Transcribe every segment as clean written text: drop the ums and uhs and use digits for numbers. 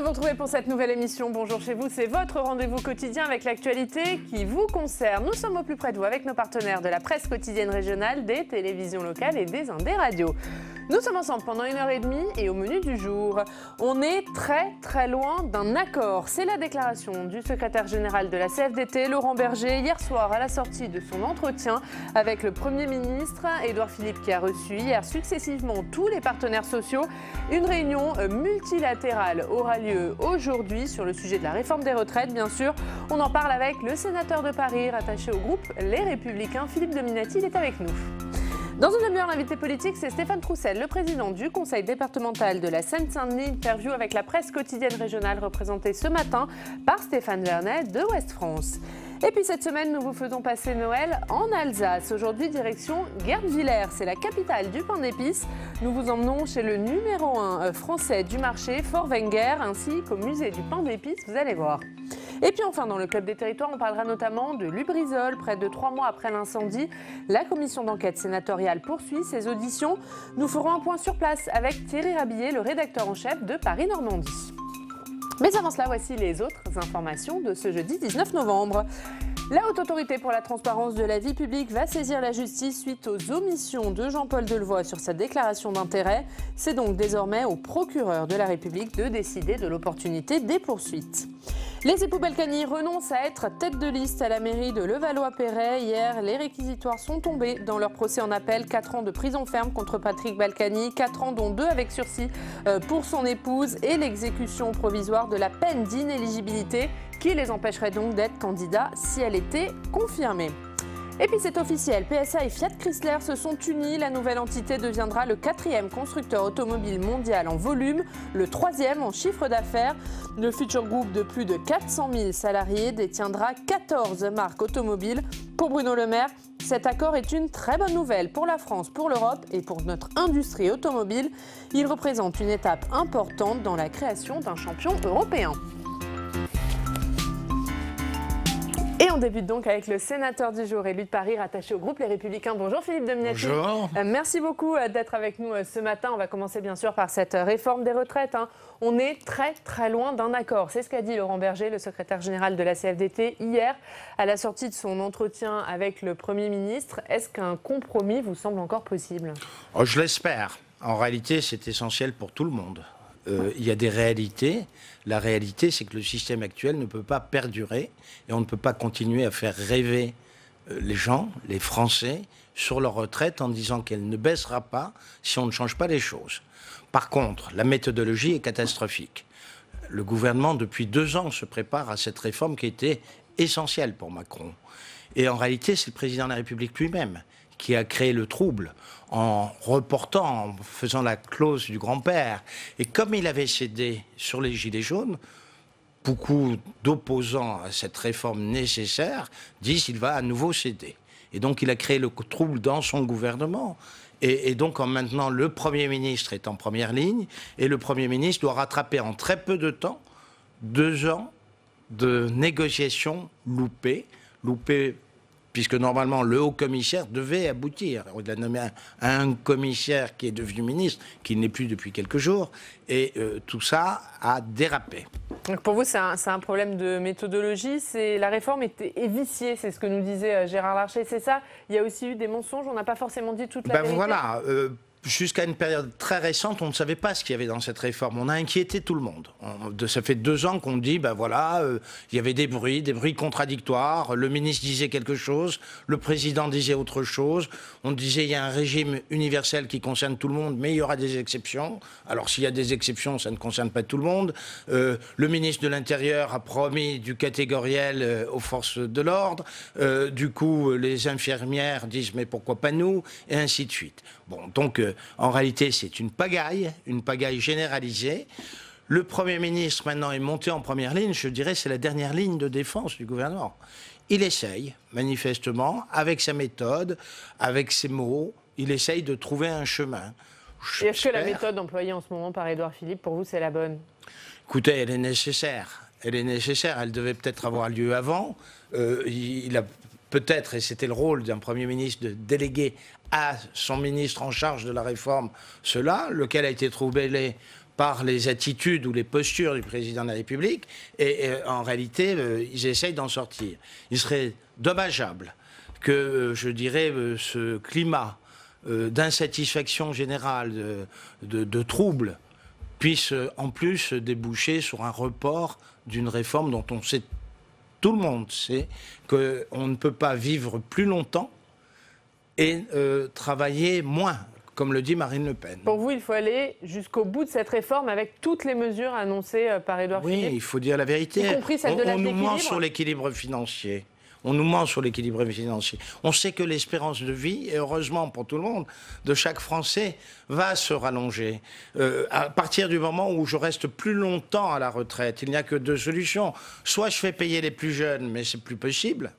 de vous retrouver pour cette nouvelle émission. Bonjour chez vous, c'est votre rendez-vous quotidien avec l'actualité qui vous concerne. Nous sommes au plus près de vous avec nos partenaires de la presse quotidienne régionale, des télévisions locales et des Indés radios. Nous sommes ensemble pendant 1h30 et au menu du jour, on est très loin d'un accord. C'est la déclaration du secrétaire général de la CFDT, Laurent Berger, hier soir à la sortie de son entretien avec le Premier ministre, Édouard Philippe, qui a reçu hier successivement tous les partenaires sociaux. Une réunion multilatérale aura lieu aujourd'hui sur le sujet de la réforme des retraites, bien sûr. On en parle avec le sénateur de Paris, rattaché au groupe Les Républicains, Philippe Dominati, il est avec nous. Dans une demi-heure, l'invité politique, c'est Stéphane Troussel, le président du conseil départemental de la Seine-Saint-Denis. Interview avec la presse quotidienne régionale représentée ce matin par Stéphane Vernet de Ouest France. Et puis cette semaine, nous vous faisons passer Noël en Alsace. Aujourd'hui, direction Guebwiller, c'est la capitale du pain d'épices. Nous vous emmenons chez le numéro 1 français du marché, Fort Wenger, ainsi qu'au musée du pain d'épices, vous allez voir. Et puis enfin, dans le Club des territoires, on parlera notamment de Lubrizol. Près de 3 mois après l'incendie, la commission d'enquête sénatoriale poursuit ses auditions. Nous ferons un point sur place avec Thierry Rabillet, le rédacteur en chef de Paris-Normandie. Mais avant cela, voici les autres informations de ce jeudi 19 novembre. La Haute Autorité pour la transparence de la vie publique va saisir la justice suite aux omissions de Jean-Paul Delevoye sur sa déclaration d'intérêt. C'est donc désormais au procureur de la République de décider de l'opportunité des poursuites. Les époux Balkany renoncent à être tête de liste à la mairie de Levallois-Perret. Hier, les réquisitoires sont tombés dans leur procès en appel. 4 ans de prison ferme contre Patrick Balkany, 4 ans dont 2 avec sursis pour son épouse et l'exécution provisoire de la peine d'inéligibilité qui les empêcherait donc d'être candidats si elle était confirmée. Et puis c'est officiel, PSA et Fiat Chrysler se sont unis. La nouvelle entité deviendra le 4e constructeur automobile mondial en volume, le 3e en chiffre d'affaires. Le futur groupe de plus de 400 000 salariés détiendra 14 marques automobiles. Pour Bruno Le Maire, cet accord est une très bonne nouvelle pour la France, pour l'Europe et pour notre industrie automobile. Il représente une étape importante dans la création d'un champion européen. Et on débute donc avec le sénateur du jour, élu de Paris, rattaché au groupe Les Républicains. Bonjour Philippe Dominati. Bonjour. Merci beaucoup d'être avec nous ce matin. On va commencer bien sûr par cette réforme des retraites. On est très loin d'un accord. C'est ce qu'a dit Laurent Berger, le secrétaire général de la CFDT, hier, à la sortie de son entretien avec le Premier ministre. Est-ce qu'un compromis vous semble encore possible ? Oh, je l'espère. En réalité, c'est essentiel pour tout le monde. Il y a des réalités. La réalité, c'est que le système actuel ne peut pas perdurer et on ne peut pas continuer à faire rêver les gens, les Français, sur leur retraite en disant qu'elle ne baissera pas si on ne change pas les choses. Par contre, la méthodologie est catastrophique. Le gouvernement, depuis 2 ans, se prépare à cette réforme qui était essentielle pour Macron. Et en réalité, c'est le président de la République lui-même qui a créé le trouble en reportant, en faisant la clause du grand-père. Et comme il avait cédé sur les Gilets jaunes, beaucoup d'opposants à cette réforme nécessaire disent qu'il va à nouveau céder. Et donc il a créé le trouble dans son gouvernement. Et donc maintenant le Premier ministre est en première ligne et le Premier ministre doit rattraper en très peu de temps 2 ans de négociations loupées puisque normalement le haut-commissaire devait aboutir. Il a nommé un commissaire qui est devenu ministre, qui n'est plus depuis quelques jours, et tout ça a dérapé. Donc pour vous, c'est un problème de méthodologie. La réforme est viciée, c'est ce que nous disait Gérard Larcher, c'est ça ? Il y a aussi eu des mensonges, on n'a pas forcément dit toute la vérité. Voilà. Jusqu'à une période très récente, on ne savait pas ce qu'il y avait dans cette réforme. On a inquiété tout le monde. Ça fait 2 ans qu'on dit, il y avait des bruits contradictoires. Le ministre disait quelque chose, le président disait autre chose. On disait, il y a un régime universel qui concerne tout le monde, mais il y aura des exceptions. Alors, s'il y a des exceptions, ça ne concerne pas tout le monde. Le ministre de l'Intérieur a promis du catégoriel aux forces de l'ordre. Du coup, les infirmières disent, mais pourquoi pas nous ? Et ainsi de suite. Bon, donc, en réalité, c'est une pagaille généralisée. Le Premier ministre, maintenant, est monté en première ligne. Je dirais c'est la dernière ligne de défense du gouvernement. Il essaye, manifestement, avec sa méthode, avec ses mots, il essaye de trouver un chemin. Et est-ce que la méthode employée en ce moment par Édouard Philippe, pour vous, c'est la bonne ? Écoutez, elle est nécessaire. Elle devait peut-être avoir lieu avant. Il a peut-être, et c'était le rôle d'un Premier ministre, de déléguer à son ministre en charge de la réforme cela, lequel a été troublé par les attitudes ou les postures du président de la République, et en réalité, ils essayent d'en sortir. Il serait dommageable que, je dirais, ce climat d'insatisfaction générale, de troubles, puisse en plus déboucher sur un report d'une réforme dont on sait, tout le monde sait, qu'on ne peut pas vivre plus longtemps et travailler moins, comme le dit Marine Le Pen. Pour vous, il faut aller jusqu'au bout de cette réforme avec toutes les mesures annoncées par Édouard Philippe. Oui, il faut dire la vérité. Y compris celle de l'âge on nous ment d'équilibre. sur l'équilibre financier. On nous ment sur l'équilibre financier. On sait que l'espérance de vie, et heureusement pour tout le monde, de chaque Français, va se rallonger. À partir du moment où je reste plus longtemps à la retraite, il n'y a que deux solutions. Soit je fais payer les plus jeunes, mais c'est plus possible.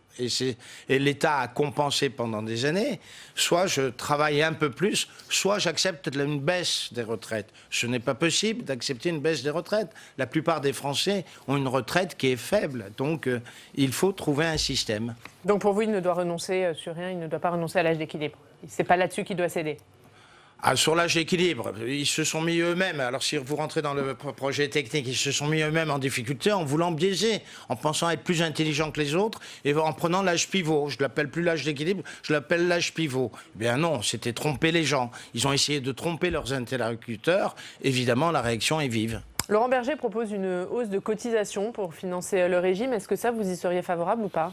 Et l'État a compensé pendant des années, soit je travaille un peu plus, soit j'accepte une baisse des retraites. Ce n'est pas possible d'accepter une baisse des retraites. La plupart des Français ont une retraite qui est faible, donc il faut trouver un système. Donc pour vous, il ne doit renoncer sur rien, il ne doit pas renoncer à l'âge d'équilibre. C'est pas là-dessus qu'il doit céder. Ah, sur l'âge d'équilibre, ils se sont mis eux-mêmes, alors si vous rentrez dans le projet technique, ils se sont mis eux-mêmes en difficulté en voulant biaiser, en pensant être plus intelligents que les autres et en prenant l'âge pivot. Je ne l'appelle plus l'âge d'équilibre, je l'appelle l'âge pivot. Eh bien non, c'était tromper les gens. Ils ont essayé de tromper leurs interlocuteurs. Évidemment, la réaction est vive. Laurent Berger propose une hausse de cotisation pour financer le régime. Est-ce que ça, vous y seriez favorable ou pas?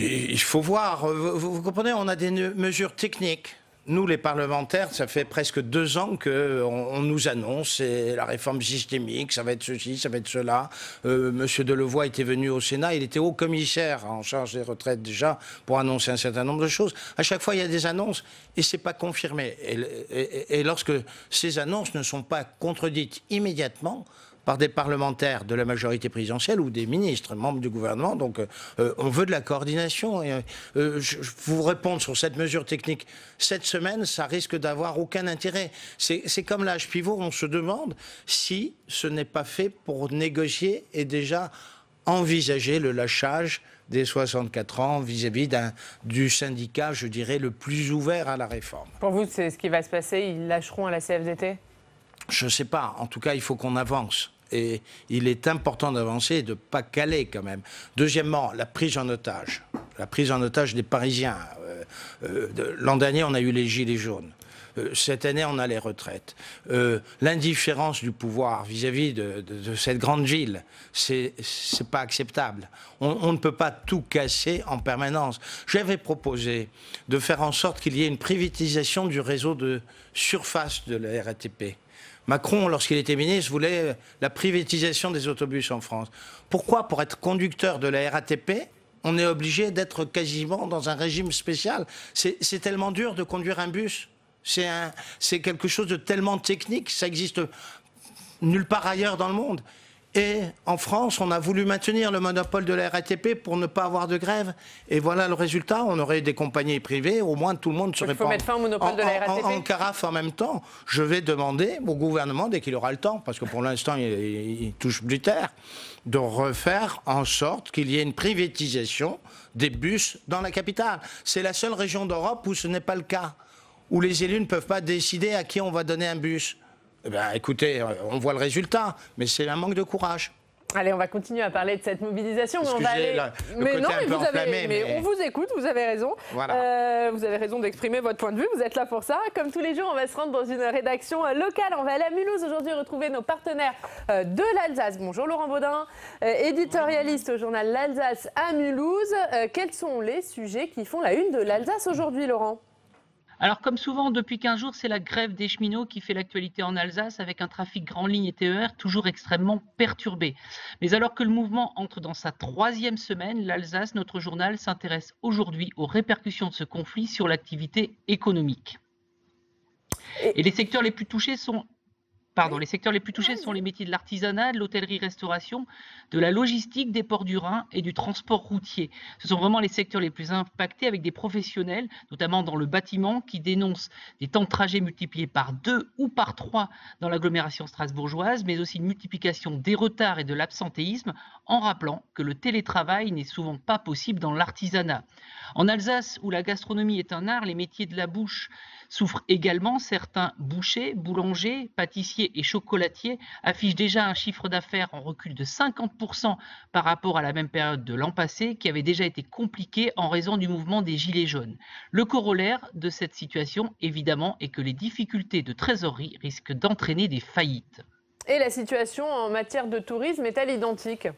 Il faut voir. Vous comprenez, on a des mesures techniques. Nous, les parlementaires, ça fait presque 2 ans qu'on nous annonce la réforme systémique, ça va être ceci, ça va être cela. Monsieur Delevoye était venu au Sénat, il était haut commissaire en charge des retraites déjà pour annoncer un certain nombre de choses. À chaque fois, il y a des annonces et c'est pas confirmé. Et lorsque ces annonces ne sont pas contredites immédiatement par des parlementaires de la majorité présidentielle ou des ministres, membres du gouvernement. Donc on veut de la coordination. Et, je vous répondre sur cette mesure technique. Cette semaine, ça risque d'avoir aucun intérêt. C'est comme l'âge pivot, on se demande si ce n'est pas fait pour négocier et déjà envisager le lâchage des 64 ans vis-à-vis du syndicat, je dirais, le plus ouvert à la réforme. Pour vous, c'est ce qui va se passer? Ils lâcheront à la CFDT? Je ne sais pas. En tout cas, il faut qu'on avance. Et il est important d'avancer et de ne pas caler quand même. Deuxièmement, la prise en otage. La prise en otage des Parisiens. L'an dernier, on a eu les gilets jaunes. Cette année, on a les retraites. L'indifférence du pouvoir vis-à-vis de cette grande ville, c'est pas acceptable. On ne peut pas tout casser en permanence. J'avais proposé de faire en sorte qu'il y ait une privatisation du réseau de surface de la RATP. Macron, lorsqu'il était ministre, voulait la privatisation des autobus en France. Pourquoi? Pour être conducteur de la RATP, on est obligé d'être quasiment dans un régime spécial. C'est tellement dur de conduire un bus. C'est quelque chose de tellement technique, ça existe nulle part ailleurs dans le monde. Et en France, on a voulu maintenir le monopole de la RATP pour ne pas avoir de grève. Et voilà le résultat, on aurait des compagnies privées, au moins tout le monde serait pas mettre fin au monopole de la RATP. En carafe en même temps. Je vais demander au gouvernement, dès qu'il aura le temps, parce que pour l'instant, il touche plus terre, de refaire en sorte qu'il y ait une privatisation des bus dans la capitale. C'est la seule région d'Europe où ce n'est pas le cas, où les élus ne peuvent pas décider à qui on va donner un bus. Eh bien, écoutez, on voit le résultat, mais c'est un manque de courage. Allez, on va continuer à parler de cette mobilisation. Mais on va aller... mais non, mais on vous écoute, vous avez raison. Voilà. Vous avez raison d'exprimer votre point de vue, vous êtes là pour ça. Comme tous les jours, on va se rendre dans une rédaction locale. On va aller à Mulhouse aujourd'hui retrouver nos partenaires de l'Alsace. Bonjour Laurent Baudin, éditorialiste au journal L'Alsace à Mulhouse. Quels sont les sujets qui font la une de l'Alsace aujourd'hui, Laurent ? Alors comme souvent depuis 15 jours, c'est la grève des cheminots qui fait l'actualité en Alsace avec un trafic grand ligne et TER toujours extrêmement perturbé. Mais alors que le mouvement entre dans sa 3e semaine, l'Alsace, notre journal, s'intéresse aujourd'hui aux répercussions de ce conflit sur l'activité économique. Et les secteurs les plus touchés sont... les secteurs les plus touchés sont les métiers de l'artisanat, de l'hôtellerie-restauration, de la logistique, des ports du Rhin et du transport routier. Ce sont vraiment les secteurs les plus impactés avec des professionnels, notamment dans le bâtiment, qui dénoncent des temps de trajet multipliés par 2 ou par 3 dans l'agglomération strasbourgeoise, mais aussi une multiplication des retards et de l'absentéisme, en rappelant que le télétravail n'est souvent pas possible dans l'artisanat. En Alsace, où la gastronomie est un art, les métiers de la bouche Souffrent également certains bouchers, boulangers, pâtissiers et chocolatiers affichent déjà un chiffre d'affaires en recul de 50% par rapport à la même période de l'an passé, qui avait déjà été compliquée en raison du mouvement des Gilets jaunes. Le corollaire de cette situation, évidemment, est que les difficultés de trésorerie risquent d'entraîner des faillites. Et la situation en matière de tourisme est-elle identique ?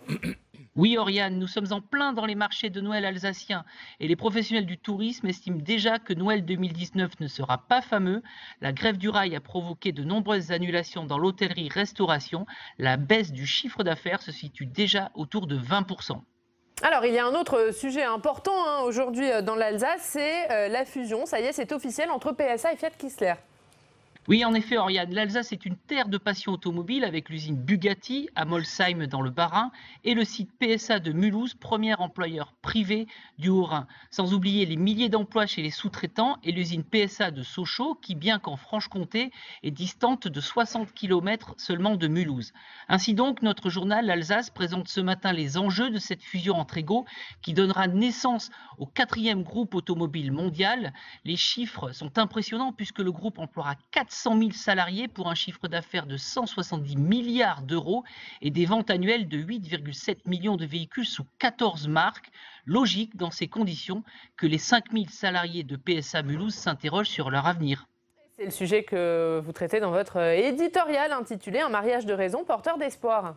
Oui, Oriane, nous sommes en plein dans les marchés de Noël alsaciens et les professionnels du tourisme estiment déjà que Noël 2019 ne sera pas fameux. La grève du rail a provoqué de nombreuses annulations dans l'hôtellerie-restauration. La baisse du chiffre d'affaires se situe déjà autour de 20%. Alors, il y a un autre sujet important aujourd'hui dans l'Alsace, c'est la fusion. Ça y est, c'est officiel entre PSA et Fiat Chrysler. Oui, en effet, Oriane, l'Alsace est une terre de passion automobile avec l'usine Bugatti à Molsheim dans le Bas-Rhin et le site PSA de Mulhouse, premier employeur privé du Haut-Rhin. Sans oublier les milliers d'emplois chez les sous-traitants et l'usine PSA de Sochaux qui, bien qu'en Franche-Comté, est distante de 60 km seulement de Mulhouse. Ainsi donc, notre journal L'Alsace présente ce matin les enjeux de cette fusion entre égaux qui donnera naissance au 4e groupe automobile mondial. Les chiffres sont impressionnants puisque le groupe emploiera 400 000 salariés pour un chiffre d'affaires de 170 milliards d'euros et des ventes annuelles de 8,7 millions de véhicules sous 14 marques. Logique dans ces conditions que les 5 000 salariés de PSA Mulhouse s'interrogent sur leur avenir. C'est le sujet que vous traitez dans votre éditorial intitulé « Un mariage de raison porteur d'espoir ».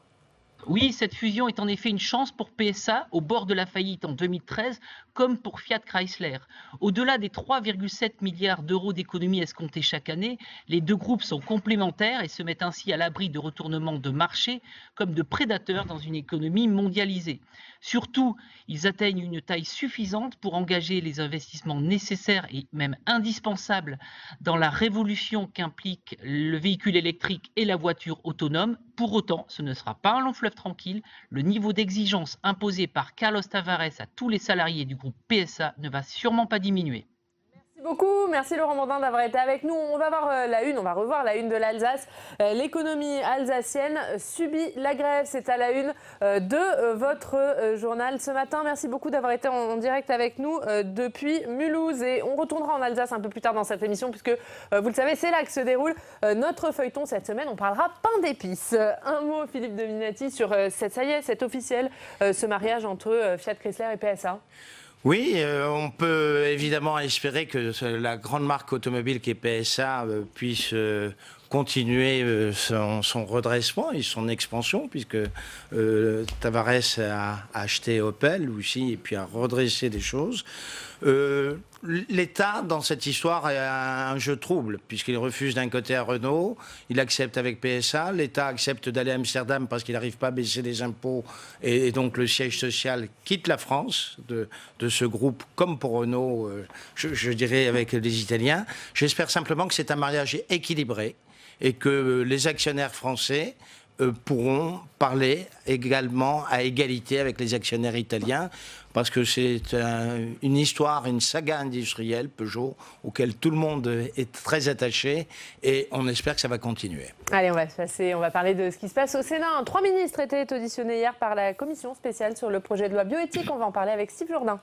Oui, cette fusion est en effet une chance pour PSA au bord de la faillite en 2013, comme pour Fiat Chrysler. Au-delà des 3,7 milliards d'euros d'économies escomptées chaque année, les deux groupes sont complémentaires et se mettent ainsi à l'abri de retournements de marché comme de prédateurs dans une économie mondialisée. Surtout, ils atteignent une taille suffisante pour engager les investissements nécessaires et même indispensables dans la révolution qu'implique le véhicule électrique et la voiture autonome. Pour autant, ce ne sera pas un long fleuve tranquille. Le niveau d'exigence imposé par Carlos Tavares à tous les salariés du groupe PSA ne va sûrement pas diminuer. Merci beaucoup, merci Laurent Bourdin d'avoir été avec nous. On va voir on va revoir la une de l'Alsace. L'économie alsacienne subit la grève, c'est à la une de votre journal ce matin. Merci beaucoup d'avoir été en direct avec nous depuis Mulhouse. Et on retournera en Alsace un peu plus tard dans cette émission puisque, vous le savez, c'est là que se déroule notre feuilleton cette semaine. On parlera pain d'épices. Un mot, Philippe Dominati, sur ça y est, c'est officiel, ce mariage entre Fiat Chrysler et PSA. Oui, on peut évidemment espérer que la grande marque automobile qui est PSA puisse continuer son redressement et son expansion, puisque Tavares a acheté Opel aussi et puis a redressé des choses. L'État, dans cette histoire, a un jeu trouble, puisqu'il refuse d'un côté à Renault, il accepte avec PSA, l'État accepte d'aller à Amsterdam parce qu'il n'arrive pas à baisser les impôts, et donc le siège social quitte la France de ce groupe, comme pour Renault, je dirais avec les Italiens. J'espère simplement que c'est un mariage équilibré et que les actionnaires français pourront parler également à égalité avec les actionnaires italiens, parce que c'est une histoire, une saga industrielle, Peugeot, auquel tout le monde est très attaché, et on espère que ça va continuer. Allez, on va parler de ce qui se passe au Sénat. 3 ministres étaient auditionnés hier par la commission spéciale sur le projet de loi bioéthique. On va en parler avec Steve Jourdain.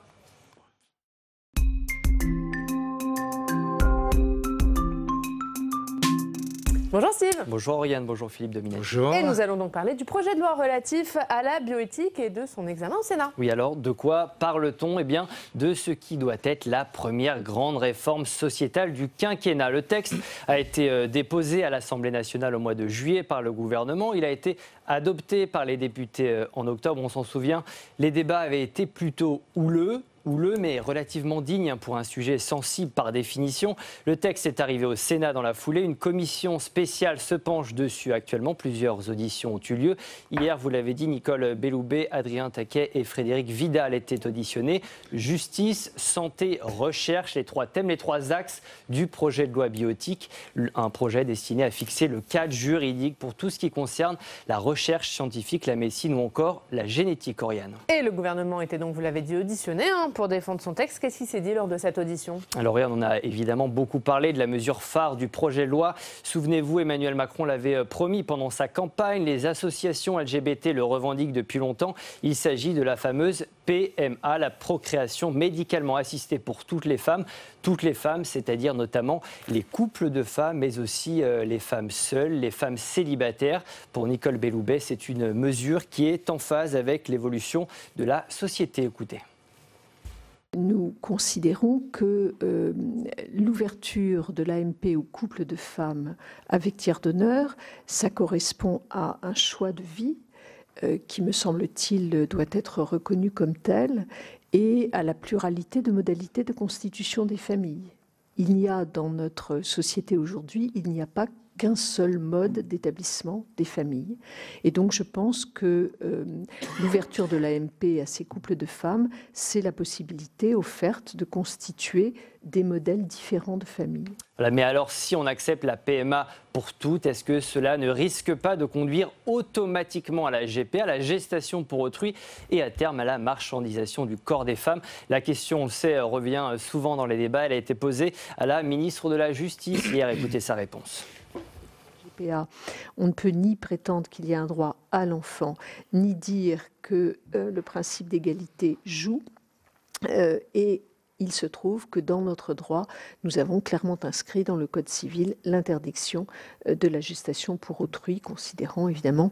Bonjour Steve. Bonjour Oriane, bonjour Philippe Dominati. Bonjour. Et nous allons donc parler du projet de loi relatif à la bioéthique et de son examen au Sénat. Oui, alors de quoi parle-t-on ? Eh bien, de ce qui doit être la première grande réforme sociétale du quinquennat. Le texte a été déposé à l'Assemblée nationale au mois de juillet par le gouvernement. Il a été adopté par les députés en octobre, on s'en souvient. Les débats avaient été plutôt houleux, mais relativement digne pour un sujet sensible par définition. Le texte est arrivé au Sénat dans la foulée. Une commission spéciale se penche dessus actuellement. Plusieurs auditions ont eu lieu. Hier, vous l'avez dit, Nicole Belloubet, Adrien Taquet et Frédéric Vidal étaient auditionnés. Justice, santé, recherche, les 3 thèmes, les 3 axes du projet de loi bioéthique. Un projet destiné à fixer le cadre juridique pour tout ce qui concerne la recherche scientifique, la médecine ou encore la génétique, Oriane. Et le gouvernement était donc, vous l'avez dit, auditionné pour défendre son texte. Qu'est-ce qui s'est dit lors de cette audition? Alors on en a évidemment beaucoup parlé de la mesure phare du projet de loi. Souvenez-vous, Emmanuel Macron l'avait promis pendant sa campagne. Les associations LGBT le revendiquent depuis longtemps. Il s'agit de la fameuse PMA, la procréation médicalement assistée pour toutes les femmes, c'est-à-dire notamment les couples de femmes, mais aussi les femmes seules, les femmes célibataires. Pour Nicole Belloubet, c'est une mesure qui est en phase avec l'évolution de la société. Écoutez. Nous considérons que l'ouverture de l'AMP aux couples de femmes avec tiers donneur, ça correspond à un choix de vie qui, me semble-t-il, doit être reconnu comme tel, et à la pluralité de modalités de constitution des familles. Il n'y a dans notre société aujourd'hui, il n'y a pas qu'un seul mode d'établissement des familles. Et donc je pense que l'ouverture de l'AMP à ces couples de femmes, c'est la possibilité offerte de constituer des modèles différents de famille. Voilà, mais alors si on accepte la PMA pour toutes, est-ce que cela ne risque pas de conduire automatiquement à la GPA, à la gestation pour autrui et à terme à la marchandisation du corps des femmes? La question, on le sait, revient souvent dans les débats. Elle a été posée à la ministre de la Justice hier. Écoutez sa réponse. On ne peut ni prétendre qu'il y a un droit à l'enfant, ni dire que le principe d'égalité joue. Et il se trouve que dans notre droit, nous avons clairement inscrit dans le Code civil l'interdiction de la gestation pour autrui, considérant évidemment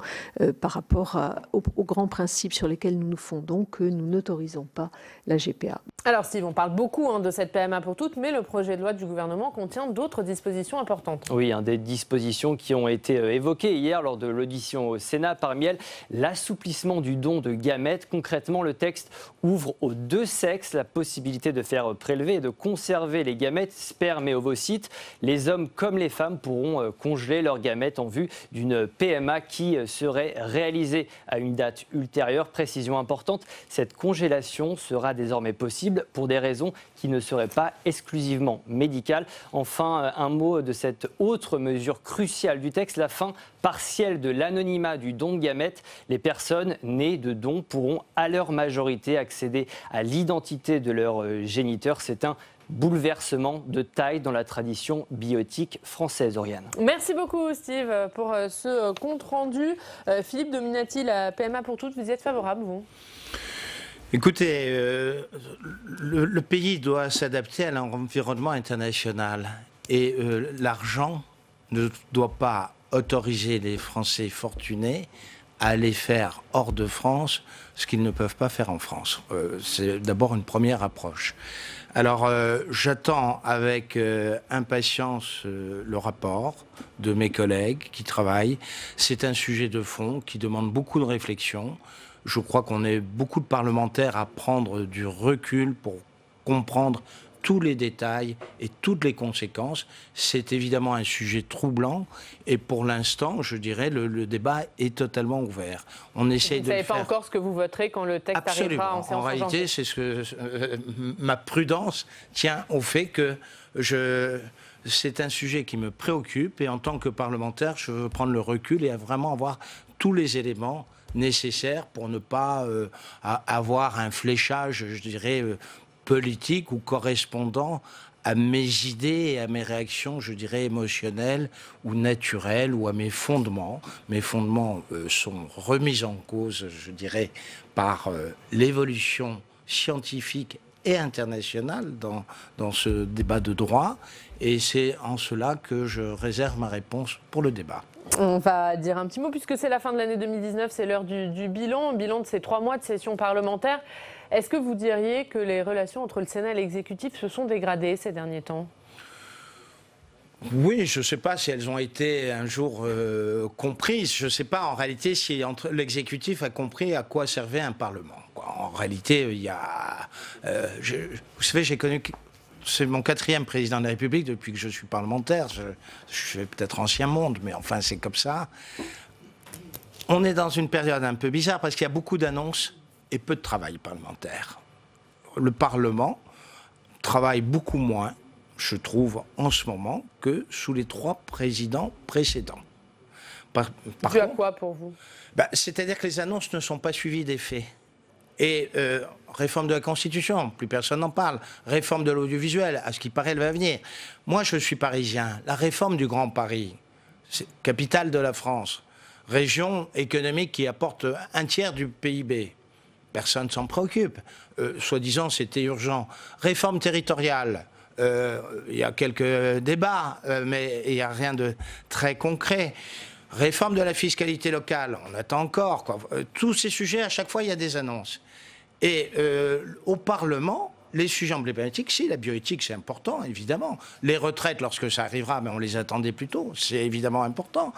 par rapport aux grands principes sur lesquels nous nous fondons que nous n'autorisons pas la GPA. Alors Steve, on parle beaucoup de cette PMA pour toutes, mais le projet de loi du gouvernement contient d'autres dispositions importantes. Oui, des dispositions qui ont été évoquées hier lors de l'audition au Sénat. Parmi elles, l'assouplissement du don de gamètes. Concrètement, le texte ouvre aux deux sexes la possibilité de faire prélever et de conserver les gamètes, sperme et ovocytes. Les hommes comme les femmes pourront congeler leurs gamètes en vue d'une PMA qui serait réalisée à une date ultérieure. Précision importante, cette congélation sera désormais possible pour des raisons qui ne seraient pas exclusivement médicales. Enfin, un mot de cette autre mesure cruciale du texte, la fin partielle de l'anonymat du don de gamètes. Les personnes nées de dons pourront à leur majorité accéder à l'identité de leur géniteur. C'est un bouleversement de taille dans la tradition bioéthique française, Oriane. Merci beaucoup Steve pour ce compte rendu. Philippe Dominati, la PMA pour toutes, vous y êtes favorable, vous? Écoutez, le pays doit s'adapter à l'environnement international et l'argent ne doit pas autoriser les Français fortunés à aller faire hors de France ce qu'ils ne peuvent pas faire en France. C'est d'abord une première approche. Alors, j'attends avec impatience le rapport de mes collègues qui travaillent. C'est un sujet de fond qui demande beaucoup de réflexion. Je crois qu'on est beaucoup de parlementaires à prendre du recul pour comprendre tous les détails et toutes les conséquences. C'est évidemment un sujet troublant et pour l'instant, je dirais, le débat est totalement ouvert. On essaye de. Vous ne savez pas encore ce que vous voterez quand le texte arrivera en séance. En réalité, c'est ce que ma prudence tient au fait que c'est un sujet qui me préoccupe et en tant que parlementaire, je veux prendre le recul et vraiment avoir tous les éléments nécessaires pour ne pas avoir un fléchage, je dirais, politique ou correspondant à mes idées et à mes réactions, je dirais, émotionnelles ou naturelles ou à mes fondements. Mes fondements sont remis en cause, je dirais, par l'évolution scientifique et internationale dans ce débat de droit. Et c'est en cela que je réserve ma réponse pour le débat. On va dire un petit mot, puisque c'est la fin de l'année 2019, c'est l'heure du bilan de ces 3 mois de session parlementaire. Est-ce que vous diriez que les relations entre le Sénat et l'exécutif se sont dégradées ces derniers temps ? Oui, je ne sais pas si elles ont été un jour comprises. Je ne sais pas en réalité si l'exécutif a compris à quoi servait un Parlement. En réalité, il y a... vous savez, j'ai connu... C'est mon 4e président de la République depuis que je suis parlementaire. Je suis peut-être ancien monde, mais enfin, c'est comme ça. On est dans une période un peu bizarre parce qu'il y a beaucoup d'annonces et peu de travail parlementaire. Le Parlement travaille beaucoup moins, je trouve, en ce moment, que sous les 3 présidents précédents. Dû à quoi pour vous ? C'est-à-dire que les annonces ne sont pas suivies des faits. Et réforme de la Constitution, plus personne n'en parle. Réforme de l'audiovisuel, à ce qui paraît, elle va venir. Moi, je suis parisien. La réforme du Grand Paris, capitale de la France, région économique qui apporte un tiers du PIB. Personne ne s'en préoccupe. Soi-disant, c'était urgent. Réforme territoriale. Il y a quelques débats, mais il n'y a rien de très concret. Réforme de la fiscalité locale, on attend encore, quoi. Tous ces sujets, à chaque fois, il y a des annonces. Et au Parlement, les sujets emblématiques, si, la bioéthique, c'est important, évidemment. Les retraites, lorsque ça arrivera, mais on les attendait plus tôt, c'est évidemment important.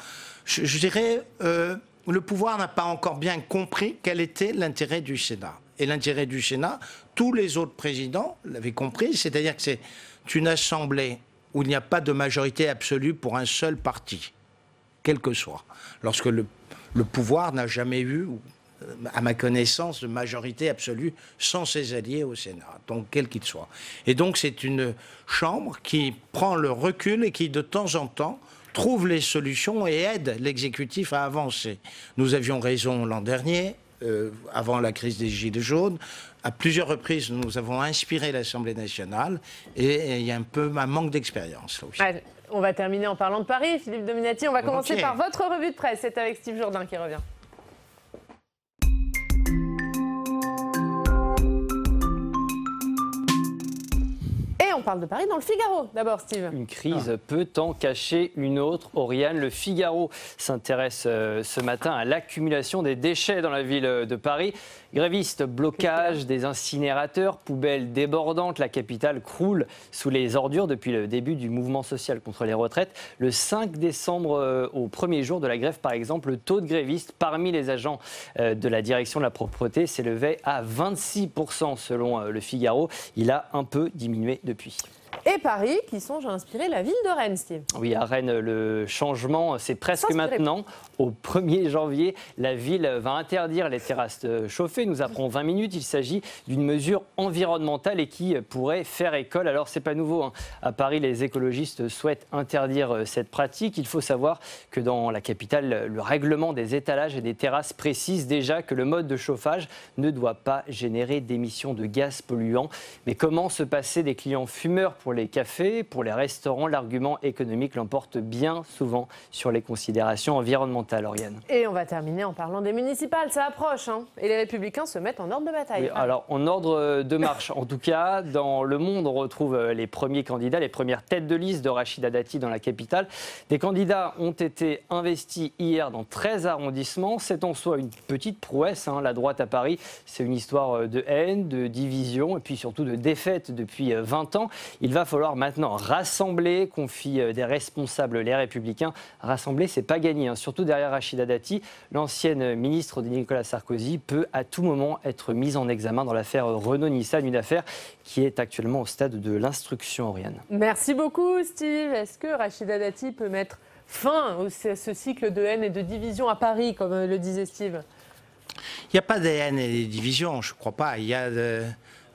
Je dirais, le pouvoir n'a pas encore bien compris quel était l'intérêt du Sénat. Et l'intérêt du Sénat, tous les autres présidents l'avaient compris, c'est-à-dire que c'est une assemblée où il n'y a pas de majorité absolue pour un seul parti, quel que soit. Lorsque le pouvoir n'a jamais eu, à ma connaissance, de majorité absolue sans ses alliés au Sénat, donc quel qu'il soit. Et donc c'est une chambre qui prend le recul et qui, de temps en temps, trouve les solutions et aide l'exécutif à avancer. Nous avions raison l'an dernier, avant la crise des Gilets jaunes. À plusieurs reprises, nous avons inspiré l'Assemblée nationale et il y a un peu un manque d'expérience là aussi. Allez, on va terminer en parlant de Paris, Philippe Dominati. On va commencer par votre revue de presse. C'est avec Steve Jourdain qui revient. On parle de Paris dans le Figaro. D'abord, Steve. Une crise peut en cacher une autre. Oriane, le Figaro s'intéresse ce matin à l'accumulation des déchets dans la ville de Paris. Grévistes, blocage des incinérateurs, poubelles débordantes. La capitale croule sous les ordures depuis le début du mouvement social contre les retraites. Le 5 décembre, au premier jour de la grève, par exemple, le taux de grévistes parmi les agents de la direction de la propreté s'élevait à 26% selon le Figaro. Il a un peu diminué depuis. Et Paris, qui songe à inspirer la ville de Rennes, Steve. Oui, à Rennes, le changement, c'est presque maintenant. Au 1er janvier, la ville va interdire les terrasses chauffées. Nous apprend 20 minutes. Il s'agit d'une mesure environnementale et qui pourrait faire école. Alors, c'est pas nouveau, hein. À Paris, les écologistes souhaitent interdire cette pratique. Il faut savoir que dans la capitale, le règlement des étalages et des terrasses précise déjà que le mode de chauffage ne doit pas générer d'émissions de gaz polluants. Mais comment se passer des clients fumeurs pour les cafés, pour les restaurants? L'argument économique l'emporte bien souvent sur les considérations environnementales, Oriane. Et on va terminer en parlant des municipales, ça approche, hein. Et les Républicains se mettent en ordre de bataille. Oui, alors, en ordre de marche, en tout cas, dans Le Monde, on retrouve les premiers candidats, les premières têtes de liste de Rachida Dati dans la capitale. Des candidats ont été investis hier dans 13 arrondissements. C'est en soi une petite prouesse, hein. La droite à Paris, c'est une histoire de haine, de division et puis surtout de défaite depuis 20 ans. Il va falloir maintenant rassembler, confient des responsables les Républicains. Rassembler, c'est pas gagné, hein. Surtout derrière Rachida Dati, l'ancienne ministre de Nicolas Sarkozy peut à tout moment être mise en examen dans l'affaire Renault-Nissan, une affaire qui est actuellement au stade de l'instruction, Oriane. Merci beaucoup, Steve. Est-ce que Rachida Dati peut mettre fin à ce cycle de haine et de division à Paris, comme le disait Steve? Il n'y a pas de haine et de division, je ne crois pas. Il y a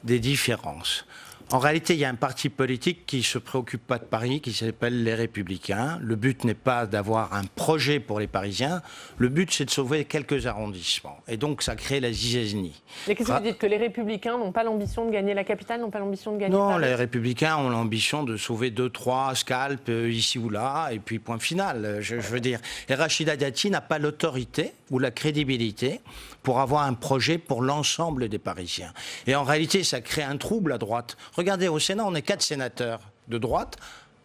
des différences. En réalité, il y a un parti politique qui ne se préoccupe pas de Paris, qui s'appelle Les Républicains. Le but n'est pas d'avoir un projet pour les Parisiens. Le but, c'est de sauver quelques arrondissements. Et donc, ça crée la zizanie. Mais qu'est-ce que vous dites? Que les Républicains n'ont pas l'ambition de gagner la capitale, n'ont pas l'ambition de gagner Non, Paris? les Républicains ont l'ambition de sauver 2-3 scalps ici ou là, et puis point final, je veux dire. Et Rachida Dati n'a pas l'autorité ou la crédibilité pour avoir un projet pour l'ensemble des Parisiens. Et en réalité, ça crée un trouble à droite. Regardez, au Sénat, on est 4 sénateurs de droite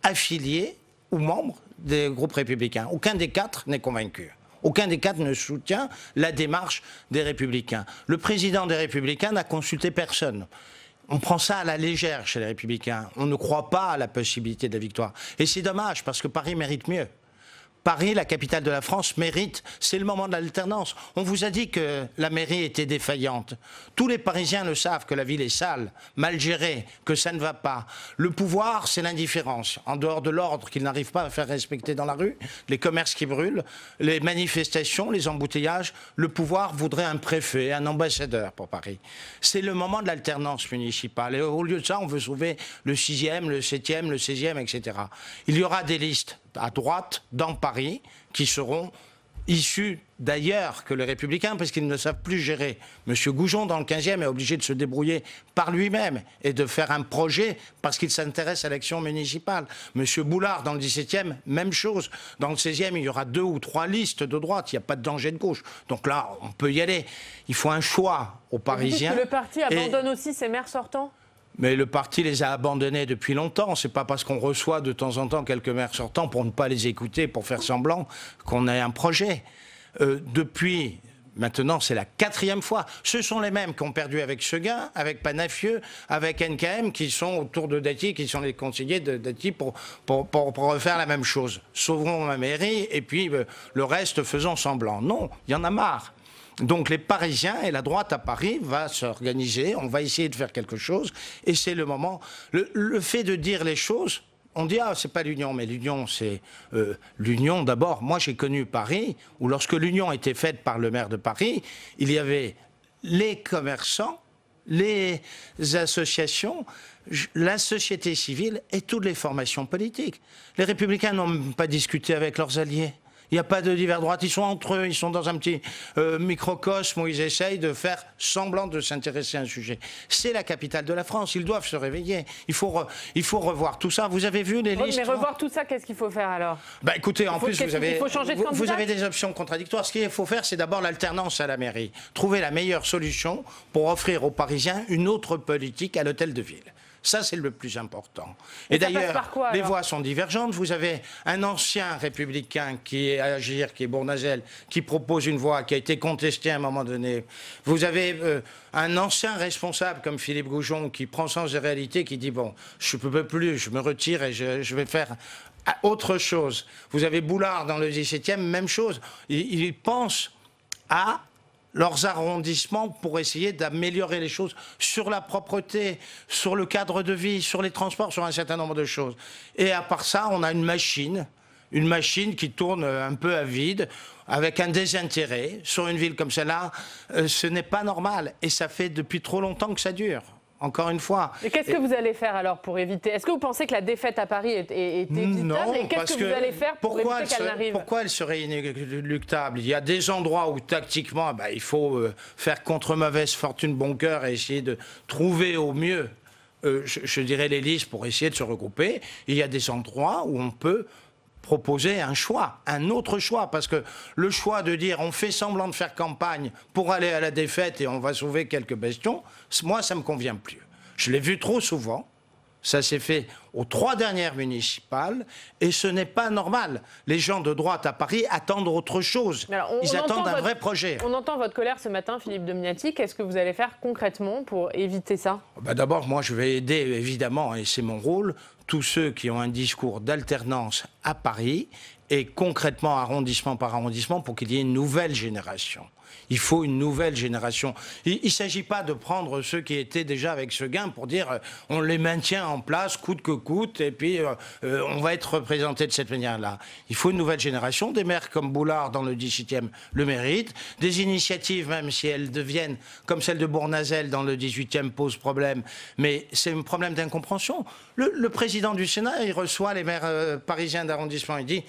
affiliés ou membres des groupes républicains. Aucun des 4 n'est convaincu. Aucun des 4 ne soutient la démarche des Républicains. Le président des Républicains n'a consulté personne. On prend ça à la légère chez les Républicains. On ne croit pas à la possibilité de la victoire. Et c'est dommage, parce que Paris mérite mieux. Paris, la capitale de la France, mérite, c'est le moment de l'alternance. On vous a dit que la mairie était défaillante. Tous les Parisiens le savent, que la ville est sale, mal gérée, que ça ne va pas. Le pouvoir, c'est l'indifférence. En dehors de l'ordre qu'ils n'arrivent pas à faire respecter dans la rue, les commerces qui brûlent, les manifestations, les embouteillages, le pouvoir voudrait un préfet, un ambassadeur pour Paris. C'est le moment de l'alternance municipale. Et au lieu de ça, on veut sauver le 6e, le 7e, le 16e, etc. Il y aura des listes à droite, dans Paris, qui seront issus d'ailleurs que les Républicains, parce qu'ils ne savent plus gérer. M. Goujon, dans le 15e, est obligé de se débrouiller par lui-même et de faire un projet parce qu'il s'intéresse à l'action municipale. M. Boulard, dans le 17e, même chose. Dans le 16e, il y aura 2 ou 3 listes de droite, il n'y a pas de danger de gauche. Donc là, on peut y aller. Il faut un choix aux Parisiens. Vous dites que le parti abandonne aussi ses maires sortants ? Mais le parti les a abandonnés depuis longtemps. C'est pas parce qu'on reçoit de temps en temps quelques maires sortants pour ne pas les écouter, pour faire semblant qu'on a un projet. Depuis maintenant, c'est la 4e fois. Ce sont les mêmes qui ont perdu avec Seguin, avec Panafieux, avec NKM, qui sont autour de Dati, qui sont les conseillers de Dati pour refaire la même chose. Sauvons ma mairie et puis le reste faisons semblant. Non, il y en a marre. Donc les Parisiens et la droite à Paris va s'organiser, on va essayer de faire quelque chose, et c'est le moment. Le fait de dire les choses, on dit ah c'est pas l'union, mais l'union c'est l'union d'abord. Moi j'ai connu Paris où lorsque l'union était faite par le maire de Paris, il y avait les commerçants, les associations, la société civile et toutes les formations politiques. Les Républicains n'ont même pas discuté avec leurs alliés. Il n'y a pas de divers droite, ils sont entre eux, ils sont dans un petit microcosme où ils essayent de faire semblant de s'intéresser à un sujet. C'est la capitale de la France, ils doivent se réveiller. Il faut revoir tout ça. Vous avez vu les listes? Mais revoir tout ça, qu'est-ce qu'il faut faire alors? Bah écoutez, en plus vous avez des options contradictoires. Ce qu'il faut faire, c'est d'abord l'alternance à la mairie. Trouver la meilleure solution pour offrir aux Parisiens une autre politique à l'hôtel de ville. Ça, c'est le plus important. Et d'ailleurs, les voix sont divergentes. Vous avez un ancien républicain qui est à Agir, qui est Bournazel, qui propose une voie qui a été contestée à un moment donné. Vous avez un ancien responsable comme Philippe Goujon qui prend sens des réalités, qui dit bon, je ne peux plus, je me retire et je vais faire autre chose. Vous avez Boulard dans le 17e, même chose. Il pense à leurs arrondissements pour essayer d'améliorer les choses sur la propreté, sur le cadre de vie, sur les transports, sur un certain nombre de choses. Et à part ça, on a une machine qui tourne un peu à vide, avec un désintérêt. Sur une ville comme celle-là, ce n'est pas normal. Et ça fait depuis trop longtemps que ça dure. Encore une fois. Et qu'est-ce que vous allez faire alors pour éviter? Est-ce que vous pensez que la défaite à Paris est évitable? Non, et qu'est-ce que vous allez faire pour éviter qu'elle n'arrive? Pourquoi elle serait inéluctable? Il y a des endroits où tactiquement, il faut faire contre mauvaise fortune bon cœur et essayer de trouver au mieux, je dirais, les listes pour essayer de se regrouper. Il y a des endroits où on peut proposer un choix, un autre choix, parce que le choix de dire on fait semblant de faire campagne pour aller à la défaite et on va sauver quelques bastions, moi ça me convient plus. Je l'ai vu trop souvent, ça s'est fait aux 3 dernières municipales et ce n'est pas normal. Les gens de droite à Paris attendent autre chose. Ils attendent un vrai projet. On entend votre colère ce matin, Philippe Dominati. Qu'est-ce que vous allez faire concrètement pour éviter ça? D'abord, moi je vais aider évidemment, et c'est mon rôle, tous ceux qui ont un discours d'alternance à Paris et concrètement arrondissement par arrondissement pour qu'il y ait une nouvelle génération. Il faut une nouvelle génération. Il ne s'agit pas de prendre ceux qui étaient déjà avec Seguin pour dire on les maintient en place coûte que coûte et puis on va être représenté de cette manière-là. Il faut une nouvelle génération. Des maires comme Boulard dans le 17e le méritent. Des initiatives, même si elles deviennent comme celle de Bournazel dans le 18e, posent problème. Mais c'est un problème d'incompréhension. Le président du Sénat, il reçoit les maires parisiens d'arrondissement. Il dit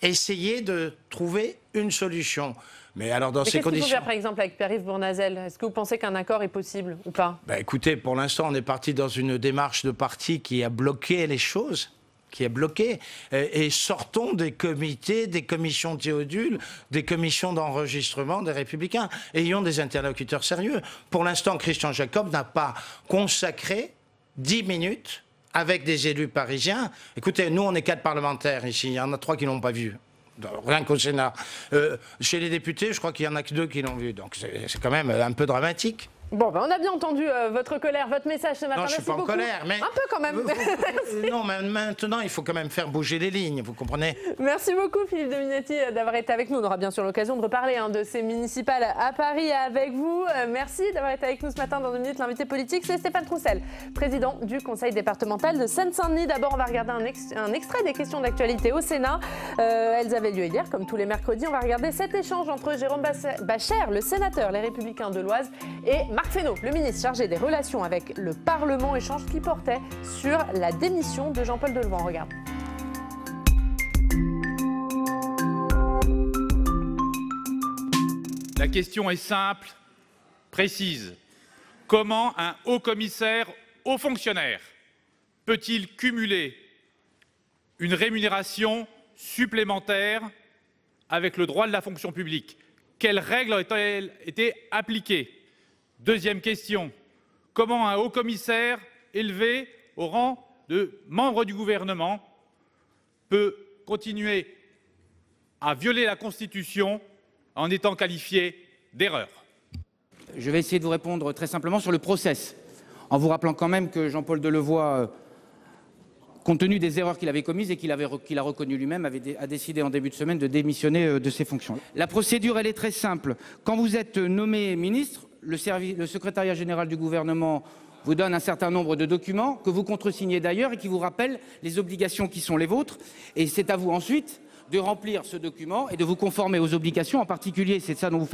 essayez de trouver une solution. Mais alors dans ces conditions... Qu'est-ce qu'il faut faire par exemple avec Pierre-Yves Bournazel? Est-ce que vous pensez qu'un accord est possible ou pas? Écoutez, pour l'instant on est parti dans une démarche de parti qui a bloqué les choses, et sortons des comités, des commissions Théodule, des commissions d'enregistrement des Républicains. Ayons des interlocuteurs sérieux. Pour l'instant, Christian Jacob n'a pas consacré 10 minutes avec des élus parisiens. Écoutez, nous on est 4 parlementaires ici, il y en a 3 qui ne l'ont pas vu. Rien qu'au Sénat. Chez les députés, je crois qu'il n'y en a que 2 qui l'ont vu. Donc c'est quand même un peu dramatique. Bon, on a bien entendu votre colère, votre message ce matin. Non, je ne suis pas en colère, mais... Un peu quand même. Non, mais maintenant, il faut quand même faire bouger les lignes, vous comprenez? Merci beaucoup, Philippe Dominati, d'avoir été avec nous. On aura bien sûr l'occasion de reparler de ces municipales à Paris avec vous. Merci d'avoir été avec nous ce matin dans 2 minutes. L'invité politique, c'est Stéphane Troussel, président du conseil départemental de Seine-Saint-Denis. D'abord, on va regarder un extrait des questions d'actualité au Sénat. Elles avaient lieu hier, comme tous les mercredis. On va regarder cet échange entre Jérôme Bacher, le sénateur Les Républicains de l'Oise, et Marc Fesneau, le ministre chargé des relations avec le Parlement, échange qui portait sur la démission de Jean-Paul Delevoye. Regarde. La question est simple, précise. Comment un haut-commissaire haut fonctionnaire peut-il cumuler une rémunération supplémentaire avec le droit de la fonction publique? Quelles règles ont-elles été appliquées? Deuxième question, comment un haut-commissaire élevé au rang de membre du gouvernement peut continuer à violer la Constitution en étant qualifié d'erreur? Je vais essayer de vous répondre très simplement sur le process, en vous rappelant quand même que Jean-Paul Delevoye, compte tenu des erreurs qu'il avait commises et qu'il a reconnu lui-même, a décidé en début de semaine de démissionner de ses fonctions. La procédure, elle est très simple. Quand vous êtes nommé ministre, le secrétariat général du gouvernement vous donne un certain nombre de documents que vous contresignez d'ailleurs et qui vous rappellent les obligations qui sont les vôtres. Et c'est à vous ensuite de remplir ce document et de vous conformer aux obligations, en particulier, c'est de ça dont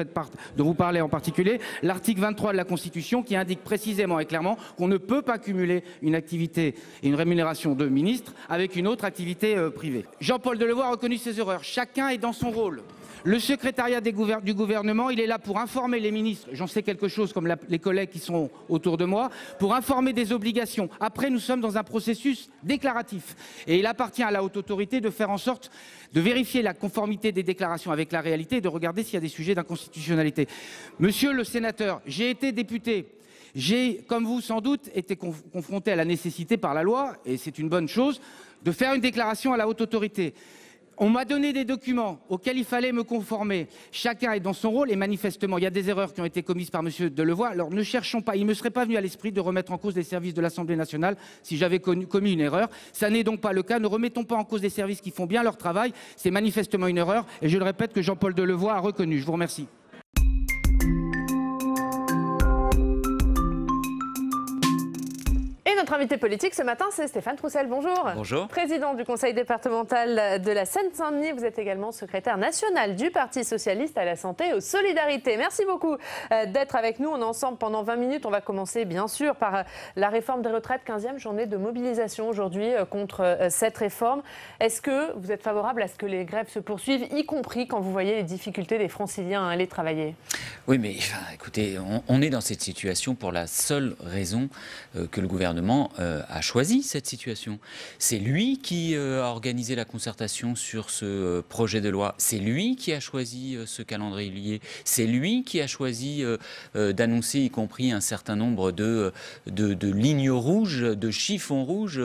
vous parlez en particulier, l'article 23 de la Constitution qui indique précisément et clairement qu'on ne peut pas cumuler une activité et une rémunération de ministre avec une autre activité privée. Jean-Paul Delevoye a reconnu ses erreurs. Chacun est dans son rôle. Le secrétariat du gouvernement, il est là pour informer les ministres, j'en sais quelque chose comme les collègues qui sont autour de moi, pour informer des obligations. Après, nous sommes dans un processus déclaratif. Et il appartient à la haute autorité de faire en sorte de vérifier la conformité des déclarations avec la réalité et de regarder s'il y a des sujets d'inconstitutionnalité. Monsieur le sénateur, j'ai été député. J'ai, comme vous sans doute, été confronté à la nécessité par la loi, et c'est une bonne chose, de faire une déclaration à la haute autorité. On m'a donné des documents auxquels il fallait me conformer. Chacun est dans son rôle et manifestement, il y a des erreurs qui ont été commises par M. Delevoye. Alors ne cherchons pas, il ne me serait pas venu à l'esprit de remettre en cause les services de l'Assemblée nationale si j'avais commis une erreur. Ça n'est donc pas le cas. Ne remettons pas en cause des services qui font bien leur travail. C'est manifestement une erreur et je le répète que Jean-Paul Delevoye a reconnu. Je vous remercie. Notre invité politique ce matin, c'est Stéphane Troussel. Bonjour. Bonjour. Président du conseil départemental de la Seine-Saint-Denis. Vous êtes également secrétaire national du Parti socialiste à la santé et aux solidarités. Merci beaucoup d'être avec nous. On est ensemble pendant 20 minutes. On va commencer bien sûr par la réforme des retraites. 15e journée de mobilisation aujourd'hui contre cette réforme. Est-ce que vous êtes favorable à ce que les grèves se poursuivent, y compris quand vous voyez les difficultés des franciliens à aller travailler? Oui, mais écoutez, on est dans cette situation pour la seule raison que le gouvernement a choisi cette situation. C'est lui qui a organisé la concertation sur ce projet de loi. C'est lui qui a choisi ce calendrier. C'est lui qui a choisi d'annoncer, y compris un certain nombre de lignes rouges, de chiffons rouges,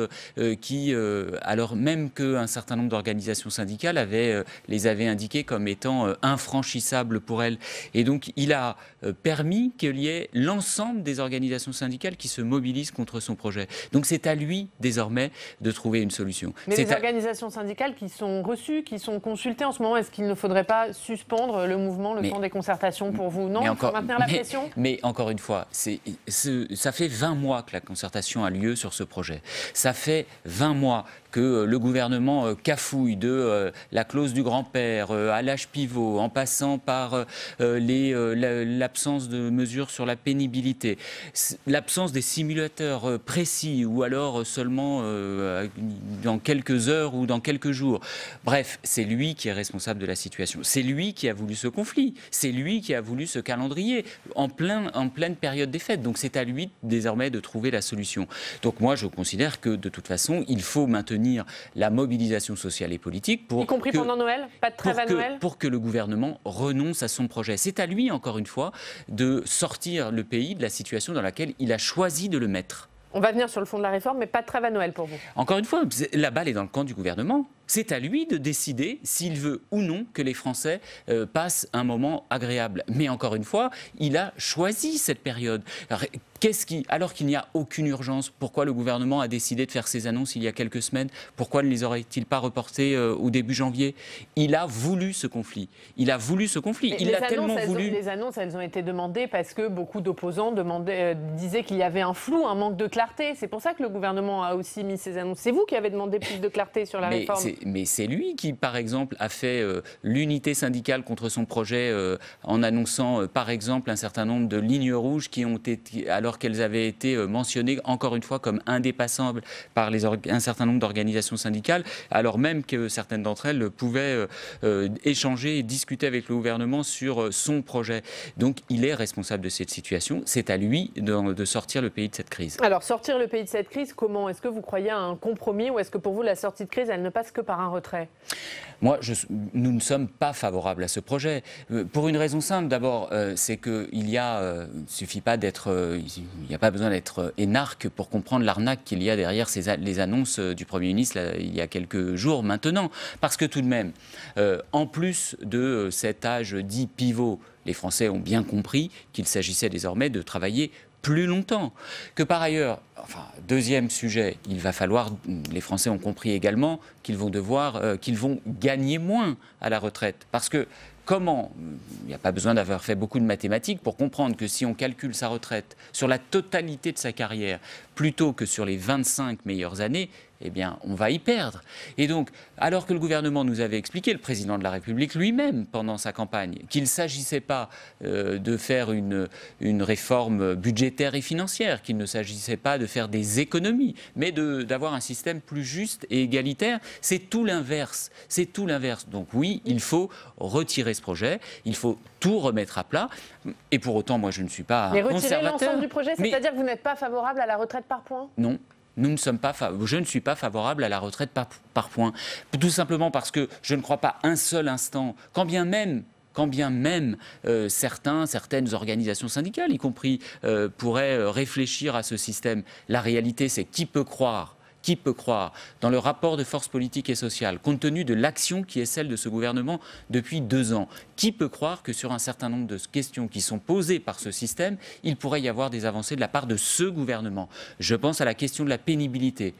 qui, alors même qu'un certain nombre d'organisations syndicales les avaient indiqués comme étant infranchissables pour elles. Et donc, il a permis qu'il y ait l'ensemble des organisations syndicales qui se mobilisent contre son projet. Donc c'est à lui désormais de trouver une solution. Mais les organisations syndicales qui sont reçues, qui sont consultées en ce moment, est-ce qu'il ne faudrait pas suspendre le mouvement, le temps des concertations pour vous? Non, il faut maintenir la pression. Mais encore une fois, ça fait 20 mois que la concertation a lieu sur ce projet. Ça fait 20 mois que le gouvernement cafouille de la clause du grand-père à l'âge pivot, en passant par l'absence de mesures sur la pénibilité, l'absence des simulateurs précis ou alors seulement dans quelques heures ou dans quelques jours. Bref, c'est lui qui est responsable de la situation. C'est lui qui a voulu ce conflit. C'est lui qui a voulu ce calendrier en pleine période des fêtes. Donc c'est à lui désormais de trouver la solution. Donc moi, je considère que de toute façon, il faut maintenir la mobilisation sociale et politique pour... Y compris pendant Noël? Pas de trêve à Noël? Pour que le gouvernement renonce à son projet. C'est à lui, encore une fois, de sortir le pays de la situation dans laquelle il a choisi de le mettre. On va venir sur le fond de la réforme, mais pas de trêve à Noël pour vous. Encore une fois, la balle est dans le camp du gouvernement. C'est à lui de décider s'il veut ou non que les Français passent un moment agréable. Mais encore une fois, il a choisi cette période. Alors qu'il n'y a aucune urgence, pourquoi le gouvernement a décidé de faire ces annonces il y a quelques semaines? Pourquoi ne les aurait-il pas reportées au début janvier? Il a voulu ce conflit. Il a voulu ce conflit. Il l'a tellement voulu. Les annonces, elles ont été demandées parce que beaucoup d'opposants disaient qu'il y avait un flou, un manque de clarté. C'est pour ça que le gouvernement a aussi mis ces annonces. C'est vous qui avez demandé plus de clarté sur la réforme. mais c'est lui qui, par exemple, a fait l'unité syndicale contre son projet en annonçant, par exemple, un certain nombre de lignes rouges qui ont été, alors qu'elles avaient été mentionnées, encore une fois, comme indépassables par un certain nombre d'organisations syndicales, alors même que certaines d'entre elles pouvaient échanger et discuter avec le gouvernement sur son projet. Donc, il est responsable de cette situation. C'est à lui de sortir le pays de cette crise. Alors, sortir le pays de cette crise, comment? Est-ce que vous croyez à un compromis ou est-ce que pour vous, la sortie de crise, elle ne passe que par un retrait? Moi, nous ne sommes pas favorables à ce projet. Pour une raison simple, d'abord, c'est qu'il n'y a, suffit pas d'être, il n'y a pas besoin d'être énarque pour comprendre l'arnaque qu'il y a derrière les annonces du Premier ministre il y a quelques jours maintenant. Parce que tout de même, en plus de cet âge dit pivot, les Français ont bien compris qu'il s'agissait désormais de travailler plus longtemps. Que par ailleurs, enfin, deuxième sujet, il va falloir, les Français ont compris également qu'ils vont gagner moins à la retraite. Parce que comment, il n'y a pas besoin d'avoir fait beaucoup de mathématiques pour comprendre que si on calcule sa retraite sur la totalité de sa carrière, plutôt que sur les 25 meilleures années, eh bien, on va y perdre. Et donc, alors que le gouvernement nous avait expliqué, le président de la République lui-même, pendant sa campagne, qu'il ne s'agissait pas de faire une réforme budgétaire et financière, qu'il ne s'agissait pas de faire des économies, mais d'avoir un système plus juste et égalitaire, c'est tout l'inverse. C'est tout l'inverse. Donc oui, il faut retirer ce projet, il faut tout remettre à plat. Et pour autant, moi, je ne suis pas mais conservateur. Mais retirer l'ensemble du projet, c'est-à-dire que vous n'êtes pas favorable à la retraite par points? Non. Je ne suis pas favorable à la retraite par points. Tout simplement parce que je ne crois pas un seul instant, quand bien même certaines organisations syndicales, y compris, pourraient réfléchir à ce système. La réalité, c'est qui peut croire dans le rapport de force politique et sociale, compte tenu de l'action qui est celle de ce gouvernement depuis 2 ans, qui peut croire que sur un certain nombre de questions qui sont posées par ce système, il pourrait y avoir des avancées de la part de ce gouvernement? Je pense à la question de la pénibilité.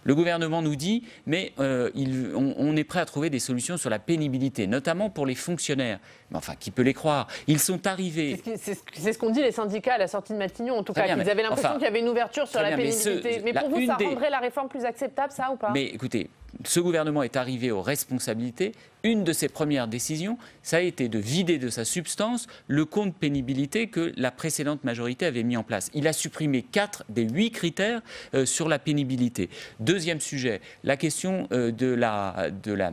Le gouvernement nous dit, mais on est prêt à trouver des solutions sur la pénibilité, notamment pour les fonctionnaires. Mais enfin, qui peut les croire? Ils sont arrivés... C'est ce qu'ont dit les syndicats à la sortie de Matignon, en tout cas, qu'ils avaient l'impression qu'il y avait une ouverture sur la pénibilité. Mais pour vous, ça rendrait la réforme plus acceptable, ça, ou pas? Mais écoutez, ce gouvernement est arrivé aux responsabilités. Une de ses premières décisions, ça a été de vider de sa substance le compte pénibilité que la précédente majorité avait mis en place. Il a supprimé 4 des 8 critères sur la pénibilité. Deuxième sujet, la question de la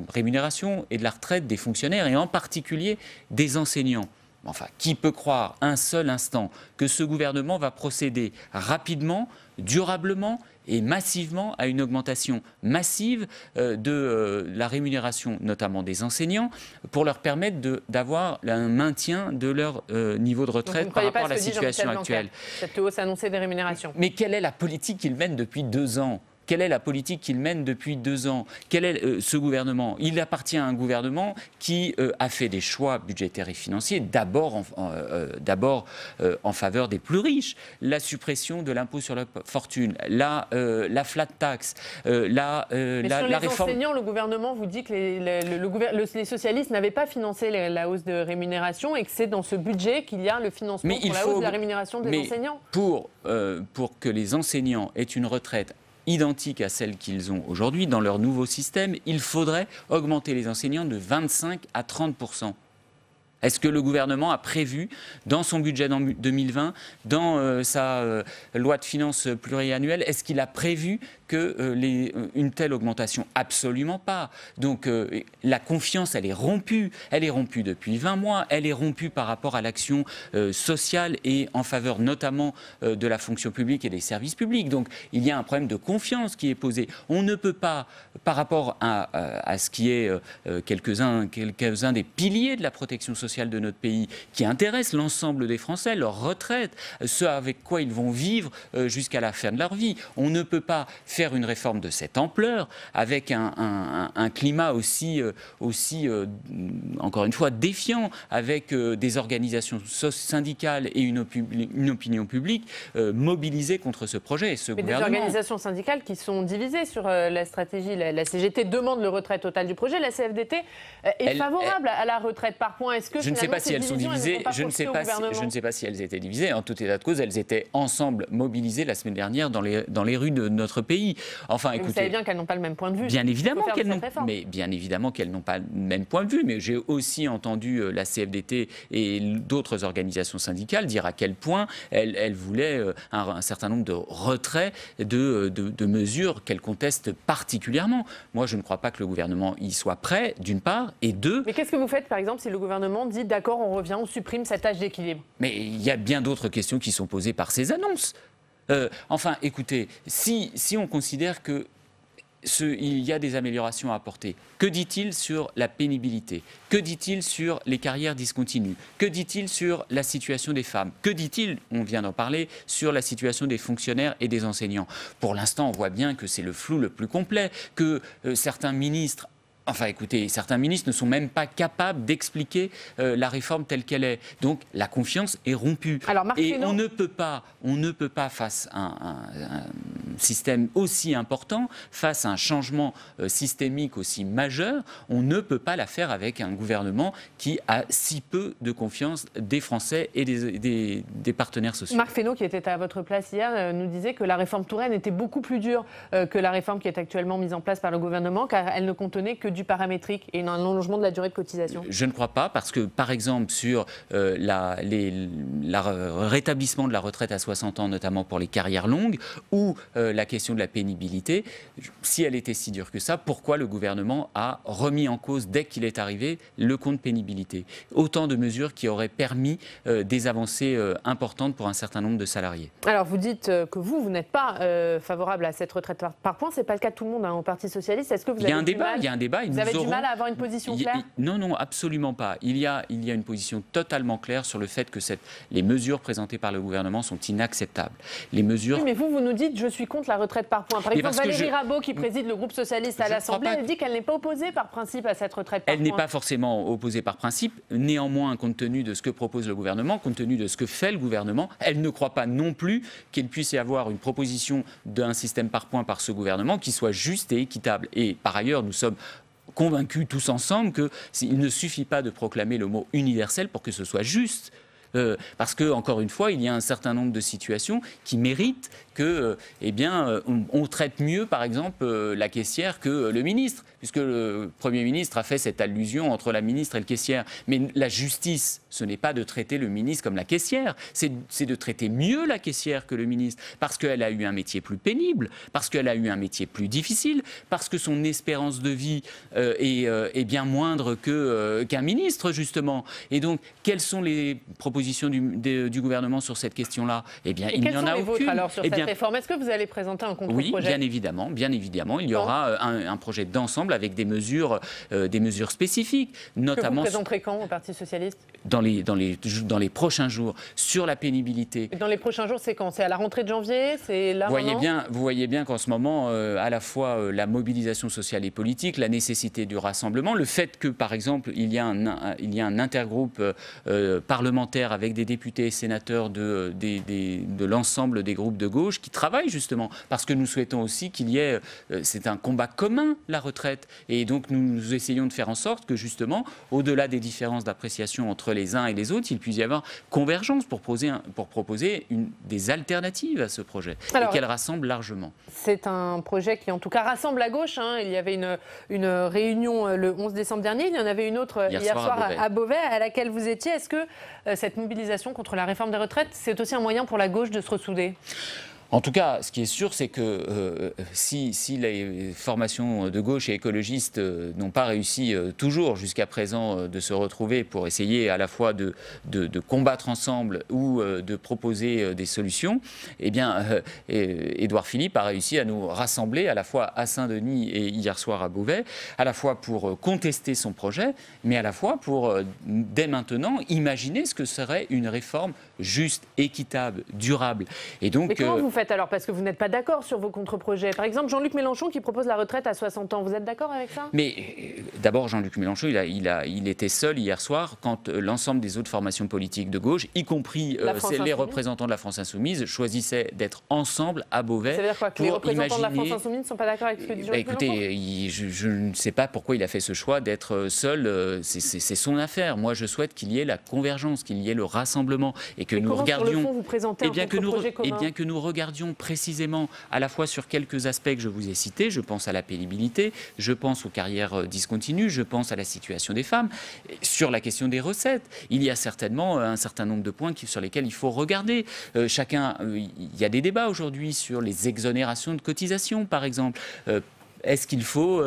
rémunération et de la retraite des fonctionnaires, et en particulier des enseignants. Enfin, qui peut croire un seul instant que ce gouvernement va procéder rapidement, durablement et massivement à une augmentation massive de la rémunération, notamment des enseignants, pour leur permettre d'avoir un maintien de leur niveau de retraite par rapport à la situation actuelle. Cette hausse annoncée des rémunérations. Mais quelle est la politique qu'il mène depuis 2 ans ? Quelle est la politique qu'il mène depuis 2 ans? Quel est ce gouvernement? Il appartient à un gouvernement qui a fait des choix budgétaires et financiers, d'abord en faveur des plus riches. La suppression de l'impôt sur la fortune, la flat tax, la réforme... enseignants, le gouvernement vous dit que les socialistes n'avaient pas financé la hausse de rémunération et que c'est dans ce budget qu'il y a le financement pour la hausse de la rémunération des enseignants. Pour que les enseignants aient une retraite identiques à celles qu'ils ont aujourd'hui dans leur nouveau système, il faudrait augmenter les enseignants de 25 à 30%. Est-ce que le gouvernement a prévu, dans son budget 2020, dans sa loi de finances pluriannuelle, est-ce qu'il a prévu une telle augmentation? Absolument pas. Donc la confiance, elle est rompue. Elle est rompue depuis 20 mois. Elle est rompue par rapport à l'action sociale et en faveur notamment de la fonction publique et des services publics. Donc il y a un problème de confiance qui est posé. On ne peut pas, par rapport à ce qui est quelques-uns des piliers de la protection sociale de notre pays, qui intéressent l'ensemble des Français, leur retraite, ce avec quoi ils vont vivre jusqu'à la fin de leur vie. On ne peut pas faire une réforme de cette ampleur avec un climat aussi encore une fois, défiant, avec des organisations syndicales et une opinion publique mobilisée contre ce projet. Et Mais des organisations syndicales qui sont divisées sur la stratégie. La CGT demande le retrait total du projet. La CFDT est favorable à la retraite par points. Est-ce que je ne sais pas si elles sont divisées. Je ne sais pas si elles étaient divisées. En tout état de cause, elles étaient ensemble mobilisées la semaine dernière dans les rues de notre pays. Enfin, écoutez, vous savez bien qu'elles n'ont pas le même point de vue. Bien évidemment qu'elles n'ont pas le même point de vue. Mais j'ai aussi entendu la CFDT et d'autres organisations syndicales dire à quel point elles voulaient un certain nombre de retraits de mesures qu'elles contestent particulièrement. Moi, je ne crois pas que le gouvernement y soit prêt, d'une part, et deux... Mais qu'est-ce que vous faites, par exemple, si le gouvernement dit « d'accord, on revient, on supprime cet âge d'équilibre » ? Mais il y a bien d'autres questions qui sont posées par ces annonces. Enfin, écoutez, si on considère que il y a des améliorations à apporter. Que dit-il sur la pénibilité? Que dit-il sur les carrières discontinues? Que dit-il sur la situation des femmes? Que dit-il, on vient d'en parler, sur la situation des fonctionnaires et des enseignants? Pour l'instant, on voit bien que c'est le flou le plus complet, que certains ministres... Enfin, écoutez, certains ministres ne sont même pas capables d'expliquer la réforme telle qu'elle est. Donc, la confiance est rompue. Alors, Marc et Fesneau... on ne peut pas, face à un système aussi important, face à un changement systémique aussi majeur, on ne peut pas la faire avec un gouvernement qui a si peu de confiance des Français et des partenaires sociaux. Marc Fesneau, qui était à votre place hier, nous disait que la réforme Touraine était beaucoup plus dure que la réforme qui est actuellement mise en place par le gouvernement, car elle ne contenait que du paramétrique et un allongement de la durée de cotisation. Je ne crois pas, parce que, par exemple, sur le rétablissement de la retraite à 60 ans, notamment pour les carrières longues, ou la question de la pénibilité, si elle était si dure que ça, pourquoi le gouvernement a remis en cause, dès qu'il est arrivé, le compte pénibilité? Autant de mesures qui auraient permis des avancées importantes pour un certain nombre de salariés. Alors, vous dites que vous n'êtes pas favorable à cette retraite par points. Ce n'est pas le cas de tout le monde au Parti Socialiste. Est-ce que vous avez un débat. Vous avez du mal à avoir une position claire? Non, absolument pas. Il y a une position totalement claire sur le fait que les mesures présentées par le gouvernement sont inacceptables. Les mesures... Oui, mais vous nous dites, je suis contre la retraite par points. Par exemple, Valérie Rabault, qui préside le groupe socialiste à l'Assemblée, elle dit qu'elle n'est pas opposée par principe à cette retraite par points. Elle n'est pas forcément opposée par principe. Néanmoins, compte tenu de ce que propose le gouvernement, compte tenu de ce que fait le gouvernement, elle ne croit pas non plus qu'il puisse y avoir une proposition d'un système par points par ce gouvernement qui soit juste et équitable. Et par ailleurs, nous sommes convaincus tous ensemble qu'il ne suffit pas de proclamer le mot universel pour que ce soit juste. Parce que, encore une fois, il y a un certain nombre de situations qui méritent que, on traite mieux, par exemple, la caissière que le ministre, puisque le Premier ministre a fait cette allusion entre la ministre et le caissière. Mais la justice, ce n'est pas de traiter le ministre comme la caissière, c'est de traiter mieux la caissière que le ministre, parce qu'elle a eu un métier plus pénible, parce qu'elle a eu un métier plus difficile, parce que son espérance de vie est bien moindre qu'un ministre, justement. Et donc, quelles sont les propositions du gouvernement sur cette question-là? Eh bien, il n'y en a aucune. Alors, sur cette réforme, est-ce que vous allez présenter un contre-projet? Oui, bien évidemment. Il y aura un projet d'ensemble avec des mesures spécifiques, notamment... Que vous présenterez quand au Parti Socialiste? Dans les prochains jours, sur la pénibilité. Et dans les prochains jours, c'est quand? C'est à la rentrée de janvier? C'est là vous voyez bien qu'en ce moment, à la fois la mobilisation sociale et politique, la nécessité du rassemblement, le fait que, par exemple, il y a un intergroupe parlementaire avec des députés et sénateurs de l'ensemble des groupes de gauche qui travaillent justement, parce que nous souhaitons aussi qu'il y ait... c'est un combat commun, la retraite. Et donc nous essayons de faire en sorte que justement, au-delà des différences d'appréciation entre les uns et les autres, il puisse y avoir convergence pour proposer des alternatives à ce projet. Alors, et qu'elle rassemble largement. C'est un projet qui en tout cas rassemble la gauche. Il y avait une réunion le 11 décembre dernier, il y en avait une autre hier soir à Beauvais, à laquelle vous étiez. Est-ce que cette mobilisation contre la réforme des retraites, c'est aussi un moyen pour la gauche de se ressouder? En tout cas, ce qui est sûr, c'est que si les formations de gauche et écologistes n'ont pas réussi toujours jusqu'à présent de se retrouver pour essayer à la fois de combattre ensemble ou de proposer des solutions, eh bien, Édouard Philippe a réussi à nous rassembler à la fois à Saint-Denis et hier soir à Beauvais, à la fois pour contester son projet, mais à la fois pour, dès maintenant, imaginer ce que serait une réforme juste, équitable, durable. Et donc, mais comment vous faites alors? Parce que vous n'êtes pas d'accord sur vos contre-projets. Par exemple, Jean-Luc Mélenchon qui propose la retraite à 60 ans. Vous êtes d'accord avec ça? Mais d'abord, Jean-Luc Mélenchon, il était seul hier soir quand l'ensemble des autres formations politiques de gauche, y compris les représentants de la France Insoumise, choisissaient d'être ensemble à Beauvais. Ça veut dire quoi? Que les représentants de la France Insoumise ne sont pas d'accord avec ce que dit Jean-Luc Mélenchon? Écoutez, je ne sais pas pourquoi il a fait ce choix d'être seul. C'est son affaire. Moi, je souhaite qu'il y ait la convergence, qu'il y ait le rassemblement et que nous regardions. Sur le fond, vous présentez un contre-projet commun? Eh bien, que nous regardions précisément à la fois sur quelques aspects que je vous ai cités. Je pense à la pénibilité, je pense aux carrières discontinues, je pense à la situation des femmes. Sur la question des recettes, il y a certainement un certain nombre de points sur lesquels il faut regarder. Il y a des débats aujourd'hui sur les exonérations de cotisations, par exemple. Est-ce qu'il faut,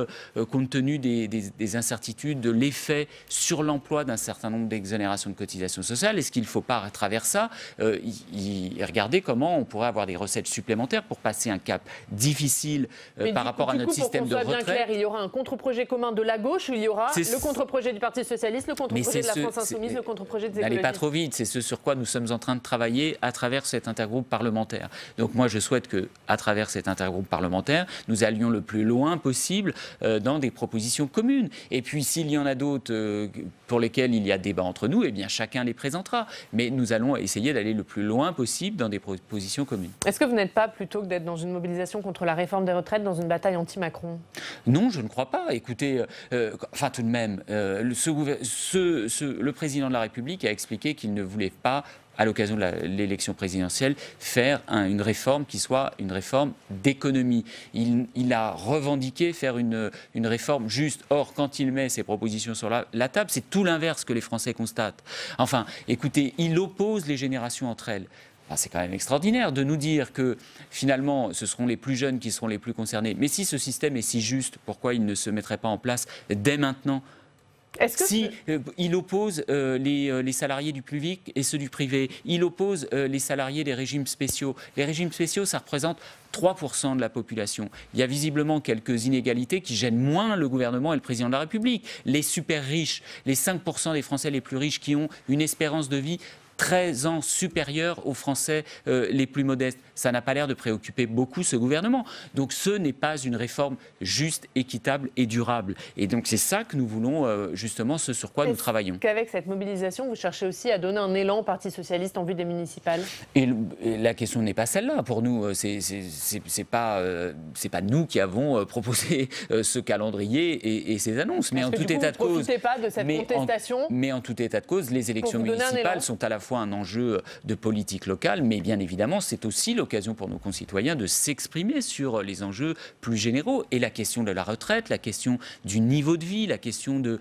compte tenu des incertitudes, de l'effet sur l'emploi d'un certain nombre d'exonérations de cotisations sociales, est-ce qu'il ne faut pas, à travers ça, regarder comment on pourrait avoir des recettes supplémentaires pour passer un cap difficile par rapport à notre système de retraite? Bien clair, il y aura un contre-projet commun de la gauche, où il y aura le contre-projet du Parti Socialiste, le contre-projet de la France Insoumise, le contre-projet des écologistes. N'allez pas trop vite, c'est ce sur quoi nous sommes en train de travailler à travers cet intergroupe parlementaire. Donc moi, je souhaite qu'à travers cet intergroupe parlementaire, nous allions le plus loin possible dans des propositions communes. Et puis, s'il y en a d'autres pour lesquelles il y a débat entre nous, eh bien, chacun les présentera. Mais nous allons essayer d'aller le plus loin possible dans des propositions communes. Est-ce que vous n'êtes pas, plutôt que d'être dans une mobilisation contre la réforme des retraites, dans une bataille anti-Macron? Non, je ne crois pas. Écoutez, tout de même, le président de la République a expliqué qu'il ne voulait pas, à l'occasion de l'élection présidentielle, faire une réforme qui soit une réforme d'économie. Il a revendiqué faire une réforme juste. Or, quand il met ses propositions sur la table, c'est tout l'inverse que les Français constatent. Enfin, écoutez, il oppose les générations entre elles. C'est quand même extraordinaire de nous dire que finalement ce seront les plus jeunes qui seront les plus concernés. Mais si ce système est si juste, pourquoi il ne se mettrait pas en place dès maintenant ? Il oppose les salariés du public et ceux du privé. Il oppose les salariés des régimes spéciaux. Les régimes spéciaux, ça représente 3% de la population. Il y a visiblement quelques inégalités qui gênent moins le gouvernement et le président de la République. Les super riches, les 5% des Français les plus riches qui ont une espérance de vie 13 ans supérieurs aux Français les plus modestes. Ça n'a pas l'air de préoccuper beaucoup ce gouvernement. Donc ce n'est pas une réforme juste, équitable et durable. Et donc c'est ça que nous voulons justement, ce sur quoi nous travaillons. Qu'avec cette mobilisation, vous cherchez aussi à donner un élan au Parti socialiste en vue des municipales? Et la question n'est pas celle-là. Pour nous, c'est pas nous qui avons proposé ce calendrier et ces annonces. Mais en tout état de cause, vous ne profitez pas de cette contestation. Mais en tout état de cause, les élections municipales sont à la fois un enjeu de politique locale, mais bien évidemment, c'est aussi l'occasion pour nos concitoyens de s'exprimer sur les enjeux plus généraux. Et la question de la retraite, la question du niveau de vie, la question des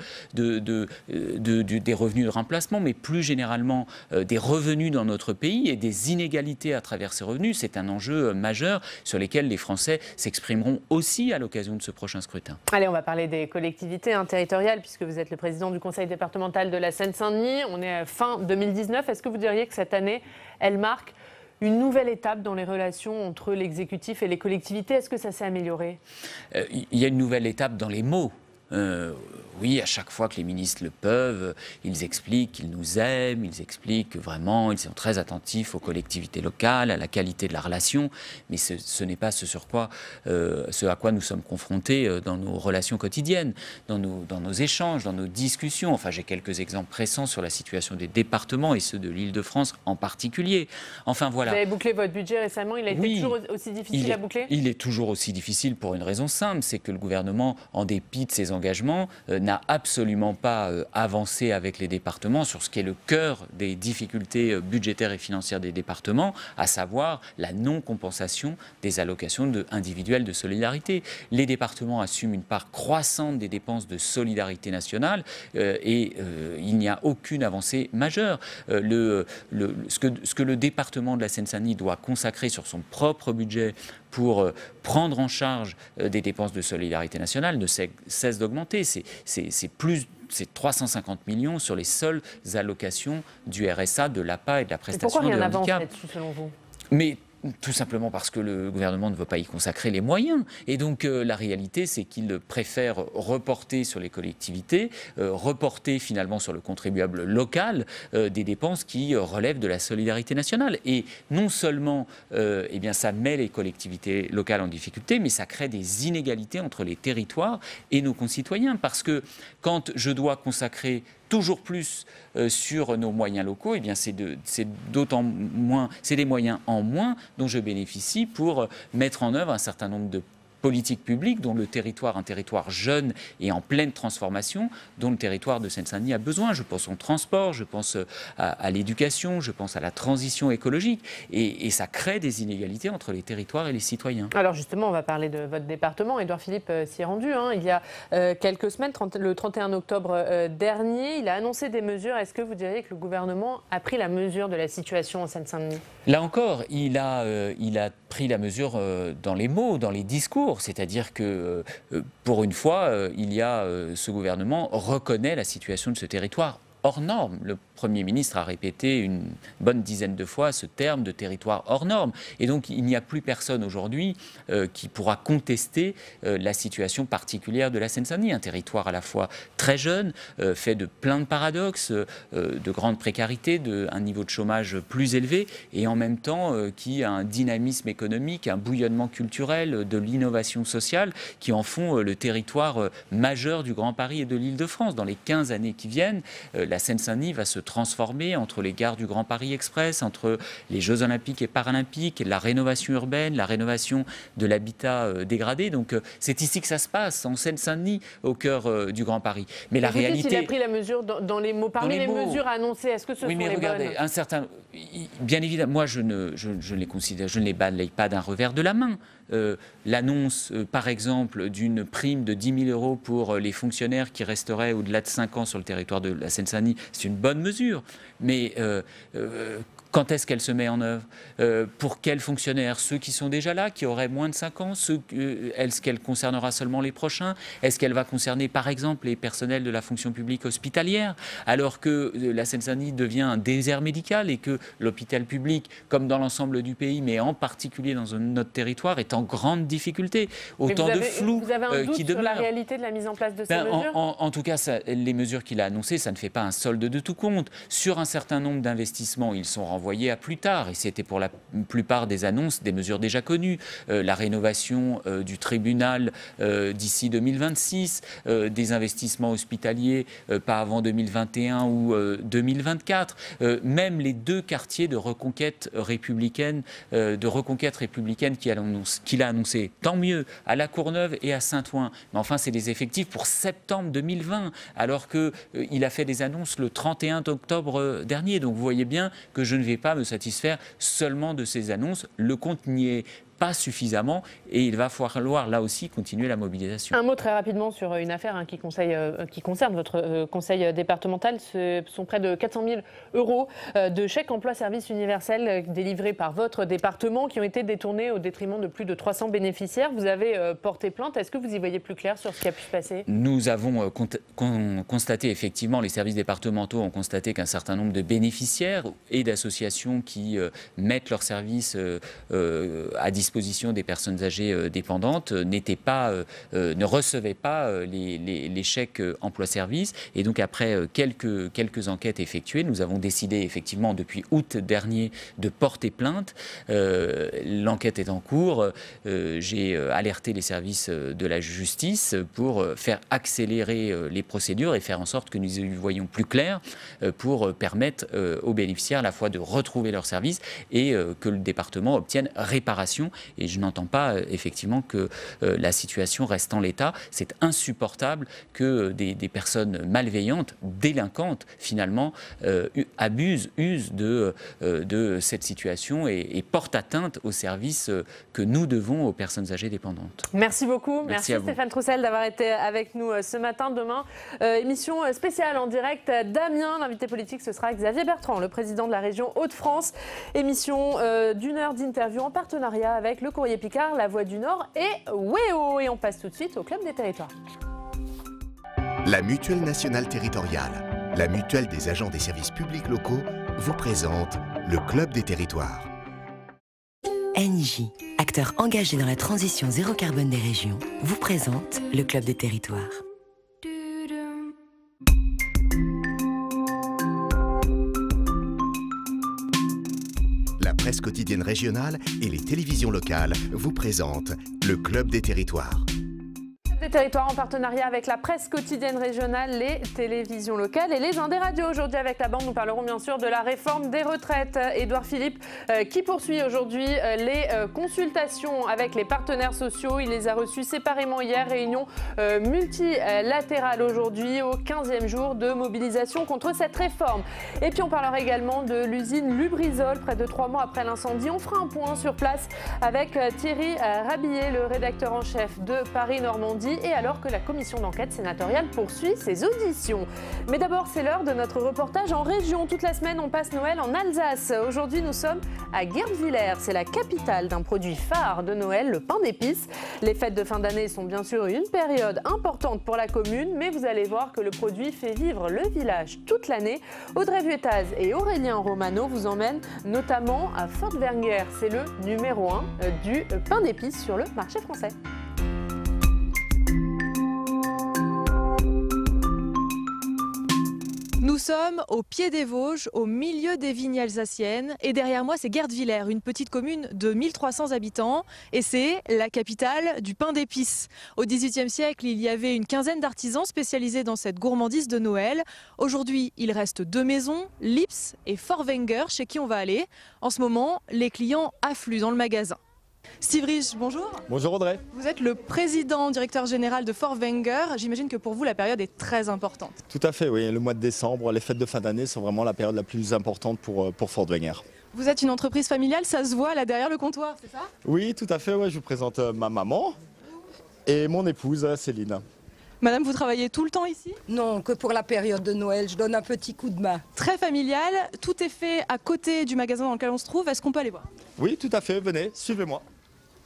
revenus de remplacement, mais plus généralement des revenus dans notre pays et des inégalités à travers ces revenus, c'est un enjeu majeur sur lesquels les Français s'exprimeront aussi à l'occasion de ce prochain scrutin. Allez, on va parler des collectivités territoriales, puisque vous êtes le président du conseil départemental de la Seine-Saint-Denis. On est fin 2019. Est-ce que vous diriez que cette année, elle marque une nouvelle étape dans les relations entre l'exécutif et les collectivités? Est-ce que ça s'est amélioré? Il y a une nouvelle étape dans les mots. Oui, à chaque fois que les ministres le peuvent, ils expliquent qu'ils nous aiment, ils expliquent que vraiment ils sont très attentifs aux collectivités locales, à la qualité de la relation, mais ce n'est pas ce à quoi nous sommes confrontés dans nos relations quotidiennes, dans nos échanges, dans nos discussions. Enfin, j'ai quelques exemples pressants sur la situation des départements et ceux de l'Île-de-France en particulier. Enfin, voilà. Vous avez bouclé votre budget récemment, il a été toujours aussi difficile à boucler? Il est toujours aussi difficile pour une raison simple, c'est que le gouvernement, en dépit de ses engagements, n'a absolument pas avancé avec les départements sur ce qui est le cœur des difficultés budgétaires et financières des départements, à savoir la non-compensation des allocations individuelles de solidarité. Les départements assument une part croissante des dépenses de solidarité nationale et il n'y a aucune avancée majeure. Ce que le département de la Seine-Saint-Denis doit consacrer sur son propre budget pour prendre en charge des dépenses de solidarité nationale ne cesse d'augmenter. C'est 350 millions sur les seules allocations du RSA, de l'APA et de la prestation de handicap. Pourquoi rien n'avance là-dessus, selon vous? Mais tout simplement parce que le gouvernement ne veut pas y consacrer les moyens. Et donc la réalité, c'est qu'il préfère reporter sur les collectivités, reporter finalement sur le contribuable local des dépenses qui relèvent de la solidarité nationale. Et non seulement eh bien, ça met les collectivités locales en difficulté, mais ça crée des inégalités entre les territoires et nos concitoyens. Parce que quand je dois consacrer toujours plus sur nos moyens locaux, eh bien c'est d'autant moins, c'est des moyens en moins dont je bénéficie pour mettre en œuvre un certain nombre de politiques publiques dont le territoire, un territoire jeune et en pleine transformation, dont le territoire de Seine-Saint-Denis a besoin. Je pense au transport, je pense à l'éducation, je pense à la transition écologique. Et ça crée des inégalités entre les territoires et les citoyens. Alors justement, on va parler de votre département. Édouard Philippe s'y est rendu il y a quelques semaines, le 31 octobre dernier. Il a annoncé des mesures. Est-ce que vous diriez que le gouvernement a pris la mesure de la situation en Seine-Saint-Denis? Là encore, il a pris la mesure dans les mots, dans les discours. C'est-à-dire que, pour une fois, ce gouvernement reconnaît la situation de ce territoire hors norme. Le Premier ministre a répété une bonne dizaine de fois ce terme de territoire hors norme. Et donc, il n'y a plus personne aujourd'hui qui pourra contester la situation particulière de la Seine-Saint-Denis. Un territoire à la fois très jeune, fait de plein de paradoxes, de grande précarité, un niveau de chômage plus élevé, et en même temps qui a un dynamisme économique, un bouillonnement culturel, de l'innovation sociale, qui en font le territoire majeur du Grand Paris et de l'Île-de-France. Dans les 15 années qui viennent, la Seine-Saint-Denis va se transformer entre les gares du Grand Paris Express, entre les Jeux Olympiques et Paralympiques, la rénovation urbaine, la rénovation de l'habitat dégradé. Donc c'est ici que ça se passe, en Seine-Saint-Denis, au cœur du Grand Paris. Mais la réalité... Il a pris la mesure dans les mots. Parmi les mesures annoncées, est-ce que ce sont les bonnes? Oui, mais regardez, bien évidemment, moi je ne les considère, je ne les balaye pas d'un revers de la main. L'annonce, par exemple, d'une prime de 10 000 € pour les fonctionnaires qui resteraient au-delà de 5 ans sur le territoire de la Seine-Saint-Denis, c'est une bonne mesure. Mais quand est-ce qu'elle se met en œuvre? Pour quels fonctionnaires? Ceux qui sont déjà là, qui auraient moins de 5 ans? Est-ce qu'elle concernera seulement les prochains? Est-ce qu'elle va concerner, par exemple, les personnels de la fonction publique hospitalière? Alors que la Seine-Saint-Denis devient un désert médical et que l'hôpital public, comme dans l'ensemble du pays, mais en particulier dans notre territoire, est en grande difficulté. Autant de flou vous avez un doute qui demeure. Sur la réalité de la mise en place de ces mesures? En tout cas, les mesures qu'il a annoncées, ça ne fait pas un solde de tout compte. Sur un certain nombre d'investissements, ils sont renvoyés à plus tard. Et c'était pour la plupart des annonces, des mesures déjà connues. La rénovation du tribunal d'ici 2026, des investissements hospitaliers pas avant 2021 ou 2024. Même les 2 quartiers de reconquête républicaine, qu'il a annoncé. Tant mieux, à La Courneuve et à Saint-Ouen. Mais enfin, c'est des effectifs pour septembre 2020, alors qu'il a fait des annonces le 31 octobre dernier. Donc vous voyez bien que je ne vais pas me satisfaire seulement de ces annonces. Le compte n'y est pas suffisamment et il va falloir là aussi continuer la mobilisation. Un mot très rapidement sur une affaire qui concerne votre conseil départemental. Ce sont près de 400 000 € de chèques emploi-service universel délivrés par votre département qui ont été détournés au détriment de plus de 300 bénéficiaires. Vous avez porté plainte. Est-ce que vous y voyez plus clair sur ce qui a pu se passer? Nous avons constaté, effectivement, les services départementaux ont constaté qu'un certain nombre de bénéficiaires et d'associations qui mettent leurs services à disposition des personnes âgées dépendantes ne recevaient pas les chèques emploi-service. Et donc après quelques enquêtes effectuées, nous avons décidé effectivement depuis août dernier de porter plainte. L'enquête est en cours. J'ai alerté les services de la justice pour faire accélérer les procédures et faire en sorte que nous y voyions plus clair pour permettre aux bénéficiaires à la fois de retrouver leurs services et que le département obtienne réparation. Et je n'entends pas effectivement que la situation reste en l'état. C'est insupportable que des personnes malveillantes, délinquantes finalement, usent de cette situation et portent atteinte aux services que nous devons aux personnes âgées dépendantes. Merci beaucoup. Merci Stéphane Troussel d'avoir été avec nous ce matin. Demain, émission spéciale en direct d'Amiens. L'invité politique, ce sera Xavier Bertrand, le président de la région Hauts-de-France. Émission d'1 heure d'interview en partenariat avec Le Courrier Picard, La Voix du Nord et WEO. Et on passe tout de suite au Club des Territoires. La Mutuelle Nationale Territoriale, la mutuelle des agents des services publics locaux, vous présente le Club des Territoires. Engie, acteur engagé dans la transition zéro carbone des régions, vous présente le Club des territoires. La presse quotidienne régionale et les télévisions locales vous présentent le Club des territoires. Des territoires en partenariat avec la presse quotidienne régionale, les télévisions locales et les ondes des radios. Aujourd'hui avec la bande, nous parlerons bien sûr de la réforme des retraites. Édouard Philippe qui poursuit aujourd'hui les consultations avec les partenaires sociaux. Il les a reçus séparément hier, réunion multilatérale aujourd'hui au 15e jour de mobilisation contre cette réforme. Et puis on parlera également de l'usine Lubrizol, près de 3 mois après l'incendie. On fera un point sur place avec Thierry Rabillet, le rédacteur en chef de Paris-Normandie, et alors que la commission d'enquête sénatoriale poursuit ses auditions. Mais d'abord, c'est l'heure de notre reportage en région. Toute la semaine, on passe Noël en Alsace. Aujourd'hui, nous sommes à Guerdwiller. C'est la capitale d'un produit phare de Noël, le pain d'épices. Les fêtes de fin d'année sont bien sûr une période importante pour la commune, mais vous allez voir que le produit fait vivre le village toute l'année. Audrey Vuettaz et Aurélien Romano vous emmènent notamment à Fort-Wenger. C'est le numéro 1 du pain d'épices sur le marché français. Nous sommes au pied des Vosges, au milieu des vignes alsaciennes. Et derrière moi, c'est Guerdwiller, une petite commune de 1300 habitants. Et c'est la capitale du pain d'épices. Au XVIIIe siècle, il y avait une quinzaine d'artisans spécialisés dans cette gourmandise de Noël. Aujourd'hui, il reste 2 maisons, Lips et Fort-Wenger, chez qui on va aller. En ce moment, les clients affluent dans le magasin. Steve Rich, bonjour. Bonjour Audrey. Vous êtes le président, directeur général de Fort-Wenger. J'imagine que pour vous, la période est très importante. Tout à fait, oui. Le mois de décembre, les fêtes de fin d'année sont vraiment la période la plus importante pour Fort-Wenger. Vous êtes une entreprise familiale, ça se voit là derrière le comptoir, c'est ça? Oui, tout à fait. Ouais. Je vous présente ma maman et mon épouse Céline. Madame, vous travaillez tout le temps ici? Non, que pour la période de Noël, je donne un petit coup de main. Très familial, tout est fait à côté du magasin dans lequel on se trouve. Est-ce qu'on peut aller voir? Oui, tout à fait. Venez, suivez-moi.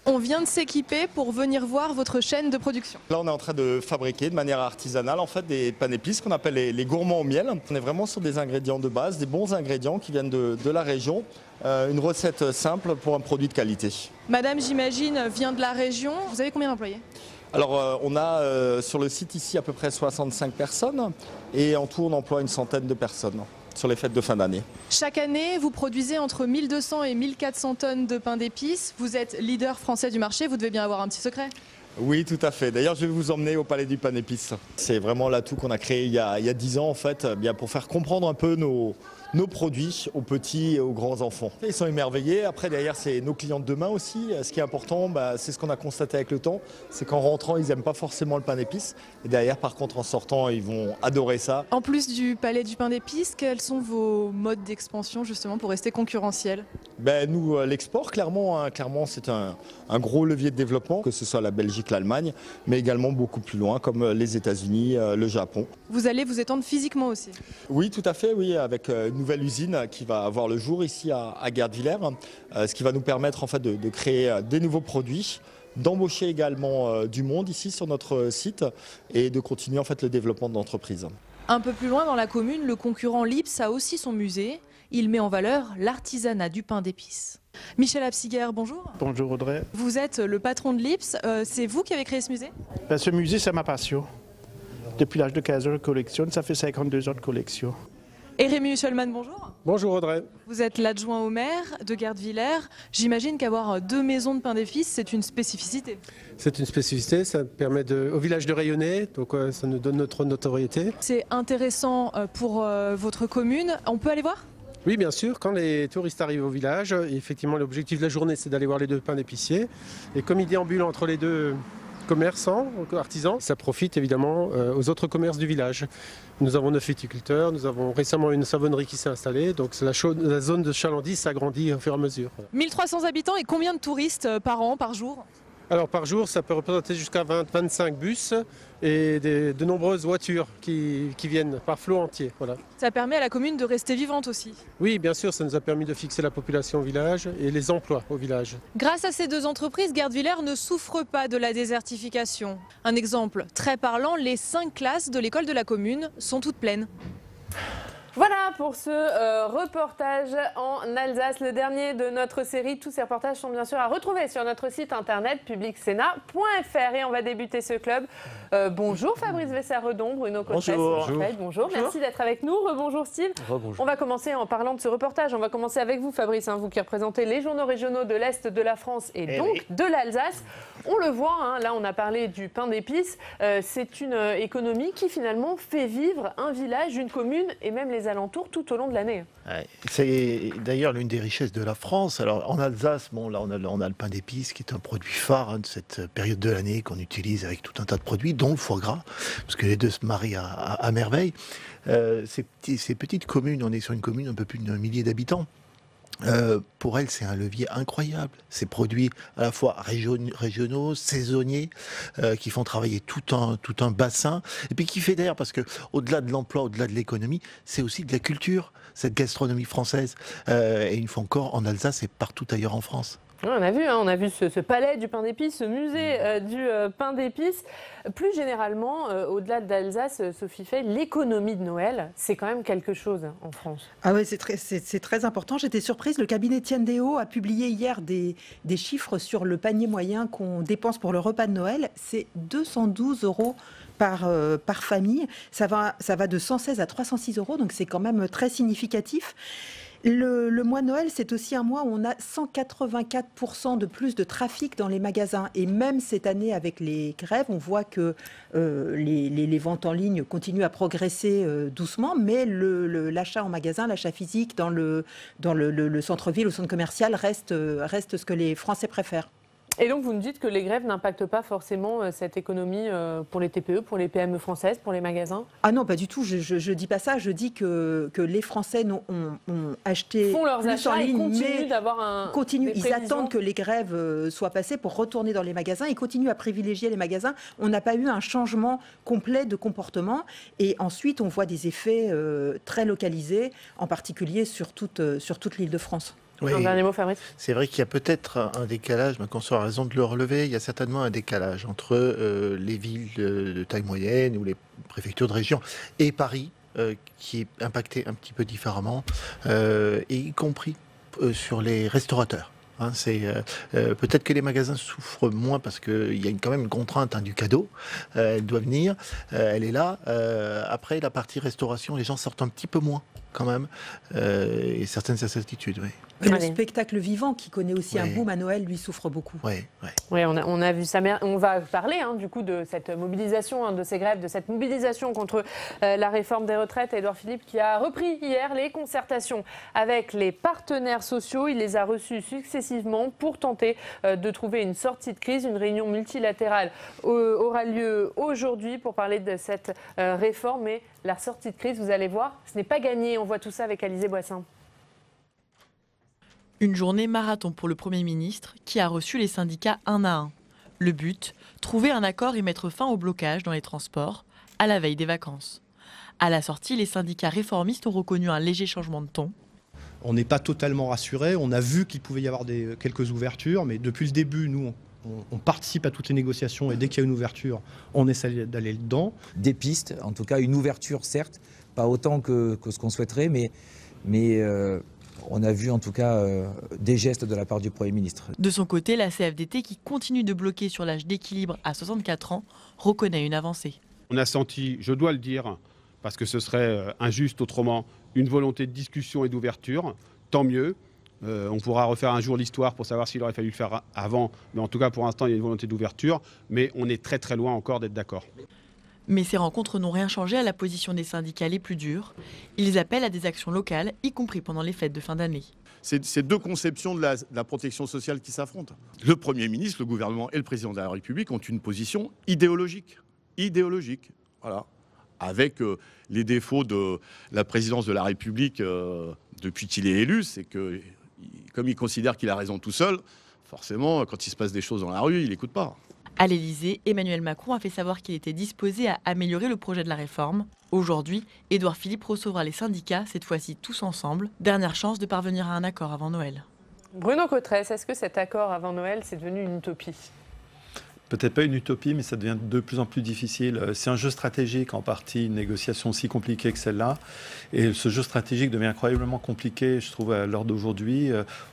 On vient de s'équiper pour venir voir votre chaîne de production. Là, on est en train de fabriquer de manière artisanale en fait, des pains d'épices qu'on appelle les gourmands au miel. On est vraiment sur des ingrédients de base, des bons ingrédients qui viennent de la région. Une recette simple pour un produit de qualité. Madame, j'imagine, vient de la région. Vous avez combien d'employés? Alors, on a sur le site ici à peu près 65 personnes et en tout, on emploie une centaine de personnes sur les fêtes de fin d'année. Chaque année, vous produisez entre 1200 et 1400 tonnes de pain d'épices. Vous êtes leader français du marché, vous devez bien avoir un petit secret. Oui, tout à fait. D'ailleurs, je vais vous emmener au Palais du Pain d'épices. C'est vraiment l'atout qu'on a créé il y a 10 ans, en fait, bien pour faire comprendre un peu nos produits aux petits et aux grands enfants. Ils sont émerveillés. Après, derrière, c'est nos clients de demain aussi. Ce qui est important, c'est ce qu'on a constaté avec le temps, c'est qu'en rentrant, ils n'aiment pas forcément le pain d'épices. Et derrière, par contre, en sortant, ils vont adorer ça. En plus du Palais du Pain d'épices, quels sont vos modes d'expansion, justement, pour rester concurrentiels? Nous, l'export, clairement, c'est un gros levier de développement, que ce soit la Belgique, l'Allemagne, mais également beaucoup plus loin, comme les États-Unis, le Japon. Vous allez vous étendre physiquement aussi? Oui, tout à fait, oui, avec une nouvelle usine qui va avoir le jour ici à Guerdwiller, ce qui va nous permettre en fait de créer des nouveaux produits, d'embaucher également du monde ici sur notre site et de continuer en fait le développement de l'entreprise. Un peu plus loin dans la commune, le concurrent Lips a aussi son musée. Il met en valeur l'artisanat du pain d'épices. Michel Absiger, bonjour. Bonjour Audrey. Vous êtes le patron de Lips. C'est vous qui avez créé ce musée? Ce musée, c'est ma passion. Depuis l'âge de 15 ans, je collectionne. Ça fait 52 ans de collection. Et Rémi Huchelman, bonjour. Bonjour Audrey. Vous êtes l'adjoint au maire de Guerdwiller. J'imagine qu'avoir 2 maisons de pain d'épices, c'est une spécificité. C'est une spécificité, ça permet au village de rayonner, donc ça nous donne notre notoriété. C'est intéressant pour votre commune. On peut aller voir ? Oui, bien sûr. Quand les touristes arrivent au village, effectivement, l'objectif de la journée, c'est d'aller voir les 2 pains d'épicier. Et comme ils déambulent entre les 2 commerçants, artisans, ça profite évidemment aux autres commerces du village. Nous avons 9 viticulteurs, nous avons récemment une savonnerie qui s'est installée, donc la zone de chalandise s'agrandit au fur et à mesure. 1300 habitants et combien de touristes par an, par jour ? Alors par jour, ça peut représenter jusqu'à 20-25 bus et de nombreuses voitures qui viennent par flot entier. Voilà. Ça permet à la commune de rester vivante aussi. Oui, bien sûr, ça nous a permis de fixer la population au village et les emplois au village. Grâce à ces 2 entreprises, Guerdwiller ne souffre pas de la désertification. Un exemple très parlant, les 5 classes de l'école de la commune sont toutes pleines. Voilà pour ce reportage en Alsace, le dernier de notre série. Tous ces reportages sont bien sûr à retrouver sur notre site internet publicsena.fr. Et on va débuter ce club. Bonjour Fabrice Vessard-Redon, Bruno Cotresse. Bonjour. Merci d'être avec nous. Rebonjour Steve. Rebonjour. On va commencer en parlant de ce reportage. On va commencer avec vous Fabrice, vous qui représentez les journaux régionaux de l'Est de la France et donc de l'Alsace. On le voit, là on a parlé du pain d'épices. C'est une économie qui finalement fait vivre un village, une commune et même les alentours tout au long de l'année. Ouais, c'est d'ailleurs l'une des richesses de la France. Alors en Alsace, bon, là on a le pain d'épices qui est un produit phare de cette période de l'année qu'on utilise avec tout un tas de produits, dont le foie gras, parce que les deux se marient à merveille. Ces petites communes, on est sur une commune un peu plus d'un millier d'habitants. Pour elle, c'est un levier incroyable. Ces produits à la fois régionaux, saisonniers, qui font travailler tout un bassin, et puis qui fédèrent, parce que au-delà de l'emploi, au-delà de l'économie, c'est aussi de la culture, cette gastronomie française. Et une fois encore, en Alsace et partout ailleurs en France. On a vu ce palais du pain d'épices, ce musée du pain d'épices. Plus généralement, au-delà de l'Alsace, Sophie Fay, l'économie de Noël, c'est quand même quelque chose en France. Ah oui, c'est très important. J'étais surprise. Le cabinet Tiendeo a publié hier des chiffres sur le panier moyen qu'on dépense pour le repas de Noël. C'est 212 € par famille. Ça va de 116 à 306 €, donc c'est quand même très significatif. Le mois de Noël, c'est aussi un mois où on a 184% de plus de trafic dans les magasins. Et même cette année, avec les grèves, on voit que les ventes en ligne continuent à progresser doucement, mais l'achat en magasin, l'achat physique dans le centre-ville, au centre commercial, reste ce que les Français préfèrent. Et donc, vous nous dites que les grèves n'impactent pas forcément cette économie pour les TPE, pour les PME françaises, pour les magasins? Ah non, pas du tout. Je ne dis pas ça. Je dis que les Français ont acheté font leurs achats en ligne, et continuent d'avoir ils attendent que les grèves soient passées pour retourner dans les magasins. Ils continuent à privilégier les magasins. On n'a pas eu un changement complet de comportement. Et ensuite, on voit des effets très localisés, en particulier sur toute l'Île-de-France. Oui, un dernier mot, Fabrice. C'est vrai qu'il y a peut-être un décalage, mais qu'on a raison de le relever. Il y a certainement un décalage entre les villes de taille moyenne ou les préfectures de région et Paris, qui est impacté un petit peu différemment, et y compris sur les restaurateurs. Peut-être que les magasins souffrent moins parce qu'il y a quand même une contrainte du cadeau. Elle doit venir, elle est là. Après, la partie restauration, les gens sortent un petit peu moins quand même, et certaines incertitudes, oui. Et le spectacle vivant, qui connaît aussi un boom à Noël, lui souffre beaucoup. Oui, on a vu ça. On va parler du coup de cette mobilisation, de ces grèves, de cette mobilisation contre la réforme des retraites. Édouard Philippe qui a repris hier les concertations avec les partenaires sociaux. Il les a reçus successivement pour tenter de trouver une sortie de crise. Une réunion multilatérale aura lieu aujourd'hui pour parler de cette réforme. Mais la sortie de crise, vous allez voir, ce n'est pas gagné. On voit tout ça avec Alizé Boissin. Une journée marathon pour le Premier ministre qui a reçu les syndicats un à un. Le but, trouver un accord et mettre fin au blocage dans les transports à la veille des vacances. À la sortie, les syndicats réformistes ont reconnu un léger changement de ton. On n'est pas totalement rassurés. On a vu qu'il pouvait y avoir quelques ouvertures, mais depuis le début, nous, on participe à toutes les négociations et dès qu'il y a une ouverture, on essaie d'aller dedans. Des pistes, en tout cas une ouverture, certes, pas autant que ce qu'on souhaiterait, mais on a vu en tout cas des gestes de la part du Premier ministre. De son côté, la CFDT, qui continue de bloquer sur l'âge d'équilibre à 64 ans, reconnaît une avancée. On a senti, je dois le dire, parce que ce serait injuste autrement, une volonté de discussion et d'ouverture. Tant mieux. On pourra refaire un jour l'histoire pour savoir s'il aurait fallu le faire avant. Mais en tout cas, pour l'instant, il y a une volonté d'ouverture. Mais on est très très loin encore d'être d'accord. Mais ces rencontres n'ont rien changé à la position des syndicats les plus durs. Ils appellent à des actions locales, y compris pendant les fêtes de fin d'année. C'est deux conceptions de la protection sociale qui s'affrontent. Le Premier ministre, le gouvernement et le Président de la République ont une position idéologique. Voilà. Avec les défauts de la présidence de la République depuis qu'il est élu, c'est que, comme il considère qu'il a raison tout seul, forcément, quand il se passe des choses dans la rue, il n'écoute pas. À l'Élysée, Emmanuel Macron a fait savoir qu'il était disposé à améliorer le projet de la réforme. Aujourd'hui, Édouard Philippe recevra les syndicats, cette fois-ci tous ensemble. Dernière chance de parvenir à un accord avant Noël. Bruno Cotresse, est-ce que cet accord avant Noël, c'est devenu une utopie ? peut-être pas une utopie, mais ça devient de plus en plus difficile. C'est un jeu stratégique, en partie, une négociation aussi compliquée que celle-là. Et ce jeu stratégique devient incroyablement compliqué, je trouve, à l'heure d'aujourd'hui.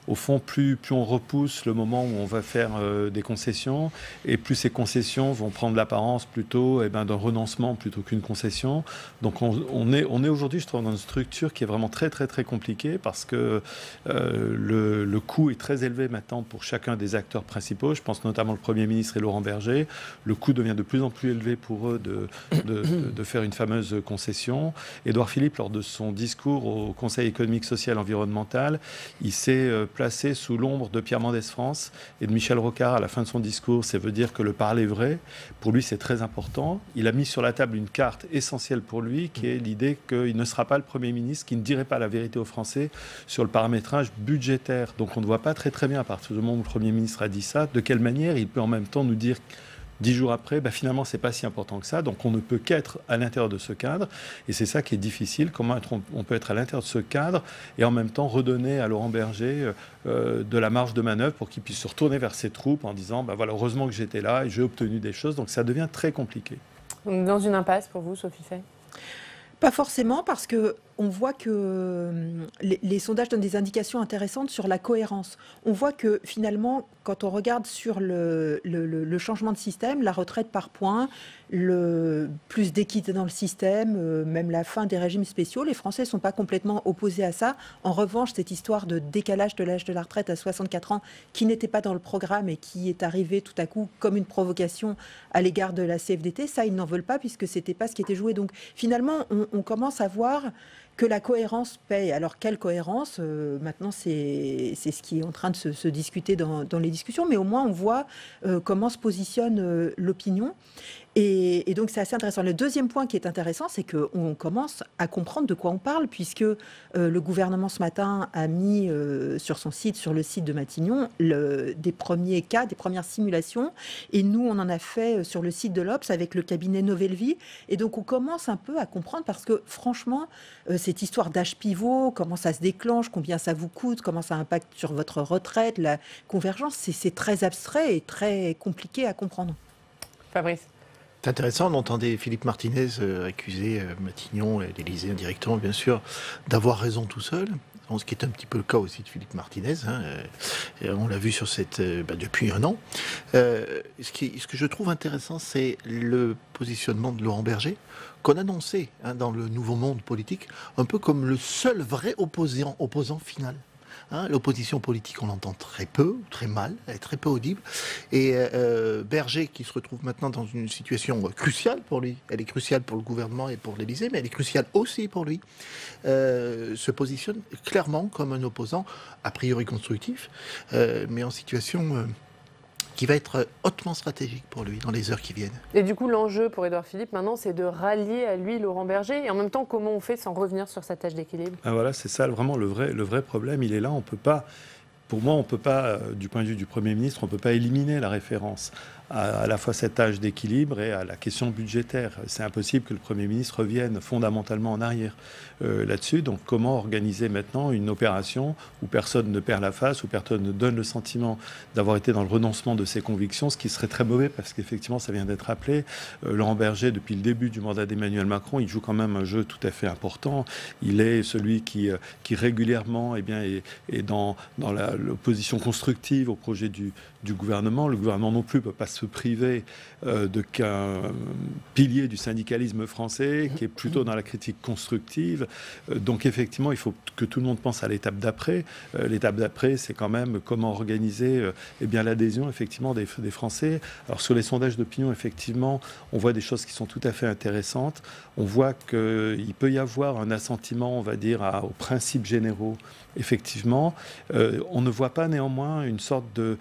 Au fond, plus on repousse le moment où on va faire des concessions, et plus ces concessions vont prendre l'apparence plutôt d'un renoncement plutôt qu'une concession. Donc on est aujourd'hui, je trouve, dans une structure qui est vraiment très, très, très compliquée, parce que le coût est très élevé maintenant pour chacun des acteurs principaux. Je pense notamment le Premier ministre et Laurent Berger. Le coût devient de plus en plus élevé pour eux de faire une fameuse concession. Édouard Philippe, lors de son discours au Conseil économique, social et environnemental, il s'est placé sous l'ombre de Pierre Mendès France et de Michel Rocard à la fin de son discours. Ça veut dire que le parler vrai, pour lui, c'est très important. Il a mis sur la table une carte essentielle pour lui, qui est l'idée qu'il ne sera pas le Premier ministre, qui ne dirait pas la vérité aux Français sur le paramétrage budgétaire. Donc on ne voit pas très très bien, à partir du moment où le Premier ministre a dit ça, de quelle manière il peut en même temps nous dire 10 jours après, finalement, ce n'est pas si important que ça. Donc, on ne peut qu'être à l'intérieur de ce cadre. Et c'est ça qui est difficile. Comment on peut être à l'intérieur de ce cadre et en même temps redonner à Laurent Berger de la marge de manœuvre pour qu'il puisse se retourner vers ses troupes en disant voilà, heureusement que j'étais là et j'ai obtenu des choses. Donc, ça devient très compliqué. Dans une impasse pour vous, Sophie Fay ? Pas forcément, parce qu'on voit que les sondages donnent des indications intéressantes sur la cohérence. On voit que finalement, quand on regarde sur le changement de système, la retraite par points, le plus d'équité dans le système, même la fin des régimes spéciaux, les Français ne sont pas complètement opposés à ça. En revanche, cette histoire de décalage de l'âge de la retraite à 64 ans, qui n'était pas dans le programme et qui est arrivée tout à coup comme une provocation à l'égard de la CFDT, ça, ils n'en veulent pas puisque ce n'était pas ce qui était joué. Donc finalement, on commence à voir que la cohérence paye. Alors, quelle cohérence ? Maintenant, c'est ce qui est en train de se discuter dans les discussions, mais au moins, on voit comment se positionne l'opinion. Et donc, c'est assez intéressant. Le deuxième point qui est intéressant, c'est qu'on commence à comprendre de quoi on parle, puisque le gouvernement, ce matin, a mis sur le site de Matignon, des premiers cas, des premières simulations. Et nous, on en a fait sur le site de l'Obs avec le cabinet Novelvie. Et donc, on commence un peu à comprendre, parce que, franchement, cette histoire d'âge pivot, comment ça se déclenche, combien ça vous coûte, comment ça impacte sur votre retraite, la convergence, c'est très abstrait et très compliqué à comprendre. Fabrice ? C'est intéressant, on entendait Philippe Martinez accuser Matignon et l'Élysée indirectement, bien sûr, d'avoir raison tout seul. Ce qui est un petit peu le cas aussi de Philippe Martinez. On l'a vu sur depuis un an. Ce que je trouve intéressant, c'est le positionnement de Laurent Berger, qu'on annonçait dans le nouveau monde politique, un peu comme le seul vrai opposant final. L'opposition politique, on l'entend très peu, très mal, elle est très peu audible. Et Berger, qui se retrouve maintenant dans une situation cruciale pour lui, elle est cruciale pour le gouvernement et pour l'Élysée, mais elle est cruciale aussi pour lui, se positionne clairement comme un opposant, a priori constructif, mais en situation qui va être hautement stratégique pour lui dans les heures qui viennent. Et du coup, l'enjeu pour Édouard Philippe, maintenant, c'est de rallier à lui Laurent Berger. Et en même temps, comment on fait sans revenir sur sa tâche d'équilibre ? Voilà, c'est ça vraiment le vrai problème. Il est là, on peut pas... Pour moi, on ne peut pas, du point de vue du Premier ministre, on ne peut pas éliminer la référence à la fois cette tâche d'équilibre et à la question budgétaire. C'est impossible que le Premier ministre revienne fondamentalement en arrière là-dessus. Donc comment organiser maintenant une opération où personne ne perd la face, où personne ne donne le sentiment d'avoir été dans le renoncement de ses convictions, ce qui serait très mauvais parce qu'effectivement, ça vient d'être rappelé. Laurent Berger, depuis le début du mandat d'Emmanuel Macron, il joue quand même un jeu tout à fait important. Il est celui qui régulièrement est dans l'opposition constructive au projet du gouvernement. Le gouvernement non plus ne peut pas se priver qu'un pilier du syndicalisme français qui est plutôt dans la critique constructive. Donc effectivement, il faut que tout le monde pense à l'étape d'après. L'étape d'après, c'est quand même comment organiser l'adhésion effectivement des Français. Alors sur les sondages d'opinion, effectivement, on voit des choses qui sont tout à fait intéressantes. On voit qu'il peut y avoir un assentiment, on va dire, aux principes généraux. Effectivement, on ne voit pas néanmoins une sorte de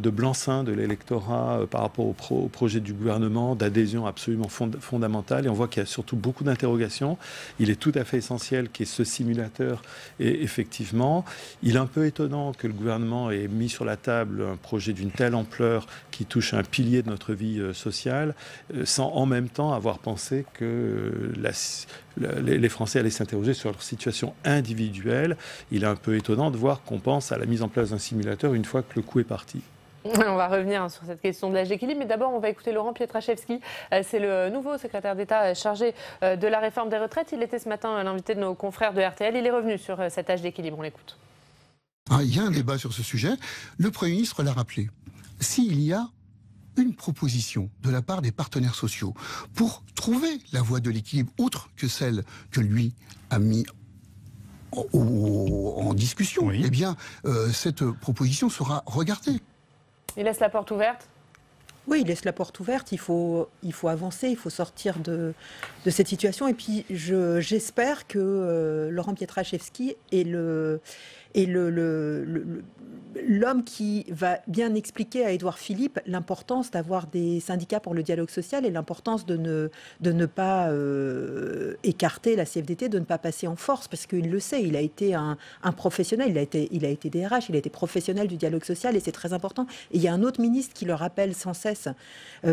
blanc-seing de l'électorat par rapport au projet du gouvernement, d'adhésion absolument fondamentale. Et on voit qu'il y a surtout beaucoup d'interrogations. Il est tout à fait essentiel qu'il y ait ce simulateur. Et effectivement, il est un peu étonnant que le gouvernement ait mis sur la table un projet d'une telle ampleur qui touche un pilier de notre vie sociale, sans en même temps avoir pensé que les Français allaient s'interroger sur leur situation individuelle. Il est un peu étonnant de voir qu'on pense à la mise en place d'un simulateur une fois que le coup est parti. On va revenir sur cette question de l'âge d'équilibre, mais d'abord on va écouter Laurent Pietraszewski. C'est le nouveau secrétaire d'État chargé de la réforme des retraites. Il était ce matin l'invité de nos confrères de RTL. Il est revenu sur cet âge d'équilibre. On l'écoute. Il y a un débat sur ce sujet. Le Premier ministre l'a rappelé. S'il y a une proposition de la part des partenaires sociaux pour trouver la voie de l'équilibre, autre que celle que lui a mis en discussion, eh bien, cette proposition sera regardée. Il laisse la porte ouverte ? Oui, il laisse la porte ouverte. Il faut avancer, il faut sortir de cette situation. Et puis, j'espère que Laurent Pietraszewski est l'homme qui va bien expliquer à Édouard Philippe l'importance d'avoir des syndicats pour le dialogue social et l'importance de ne pas écarter la CFDT, de ne pas passer en force, parce qu'il le sait, il a été un professionnel, il a été DRH, il a été professionnel du dialogue social et c'est très important. Et il y a un autre ministre qui le rappelle sans cesse,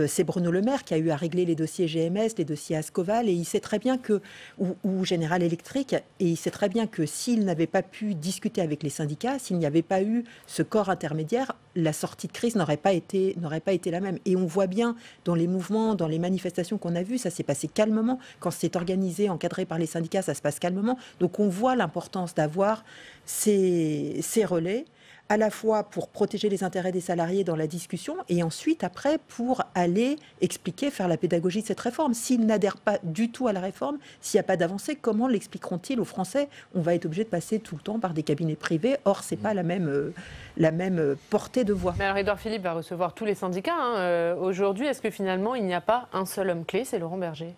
c'est Bruno Le Maire, qui a eu à régler les dossiers GMS, les dossiers Ascoval, et il sait très bien que, ou General Electric, et il sait très bien que s'il n'avait pas pu discuter avec les syndicats, s'il n'y avait pas eu ce corps intermédiaire, la sortie de crise n'aurait pas été la même. Et on voit bien dans les mouvements, dans les manifestations qu'on a vues, ça s'est passé calmement. Quand c'est organisé, encadré par les syndicats, ça se passe calmement. Donc on voit l'importance d'avoir ces relais, à la fois pour protéger les intérêts des salariés dans la discussion et ensuite, après, pour aller expliquer, faire la pédagogie de cette réforme. S'ils n'adhèrent pas du tout à la réforme, s'il n'y a pas d'avancée, comment l'expliqueront-ils aux Français? On va être obligé de passer tout le temps par des cabinets privés. Or, ce n'est pas la même portée de voix. Mais alors, Édouard Philippe va recevoir tous les syndicats aujourd'hui. Est-ce que finalement, il n'y a pas un seul homme clé, c'est Laurent Berger?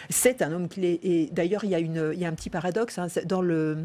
C'est un homme clé. Et d'ailleurs, il y a un petit paradoxe dans le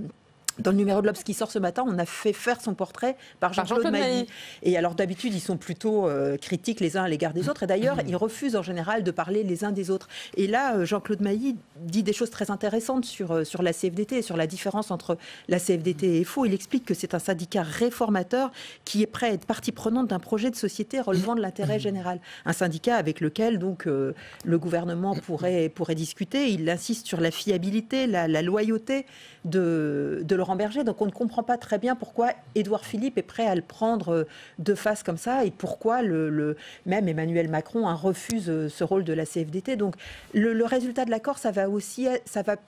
numéro de l'Obs qui sort ce matin, on a fait faire son portrait par Jean-Claude Mailly. Et alors d'habitude, ils sont plutôt critiques les uns à l'égard des autres. Et d'ailleurs, ils refusent en général de parler les uns des autres. Et là, Jean-Claude Mailly dit des choses très intéressantes sur la CFDT, sur la différence entre la CFDT et FO. Il explique que c'est un syndicat réformateur qui est prêt à être partie prenante d'un projet de société relevant de l'intérêt général. Un syndicat avec lequel donc le gouvernement pourrait discuter. Il insiste sur la fiabilité, la loyauté de Laurent Berger. Donc on ne comprend pas très bien pourquoi Édouard Philippe est prêt à le prendre de face comme ça et pourquoi même Emmanuel Macron refuse ce rôle de la CFDT. Donc le résultat de l'accord, ça va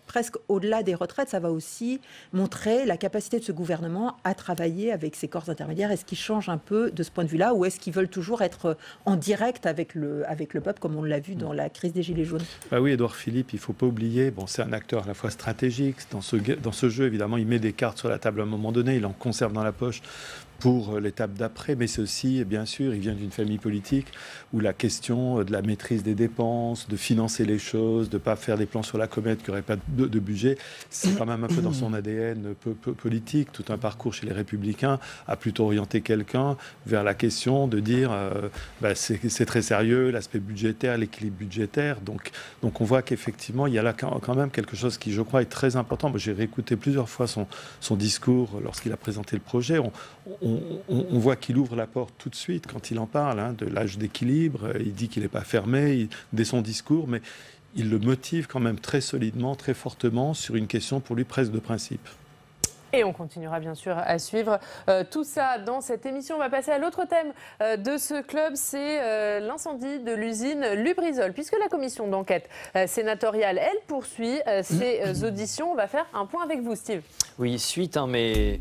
presque au-delà des retraites, ça va aussi montrer la capacité de ce gouvernement à travailler avec ses corps intermédiaires. Est-ce qu'ils changent un peu de ce point de vue-là ou est-ce qu'ils veulent toujours être en direct avec le peuple comme on l'a vu dans la crise des Gilets jaunes? Oui, Édouard Philippe, il ne faut pas oublier, c'est un acteur à la fois stratégique. Dans ce jeu, évidemment, il met des cartes sur la table à un moment donné, il en conserve dans la poche pour l'étape d'après, mais c'est aussi, bien sûr, il vient d'une famille politique où la question de la maîtrise des dépenses, de financer les choses, de ne pas faire des plans sur la comète qui n'auraient pas de budget, c'est quand même un peu dans son ADN politique. Tout un parcours chez les Républicains a plutôt orienté quelqu'un vers la question de dire c'est très sérieux, l'aspect budgétaire, l'équilibre budgétaire. Donc on voit qu'effectivement, il y a là quand même quelque chose qui, je crois, est très important. Moi, j'ai réécouté plusieurs fois son discours lorsqu'il a présenté le projet. On voit qu'il ouvre la porte tout de suite quand il en parle, de l'âge d'équilibre. Il dit qu'il n'est pas fermé dès son discours, mais il le motive quand même très solidement, très fortement sur une question pour lui presque de principe. Et on continuera bien sûr à suivre tout ça dans cette émission. On va passer à l'autre thème de ce club, c'est l'incendie de l'usine Lubrizol. Puisque la commission d'enquête sénatoriale, elle poursuit ses auditions, on va faire un point avec vous, Steve. Oui, suite, mais...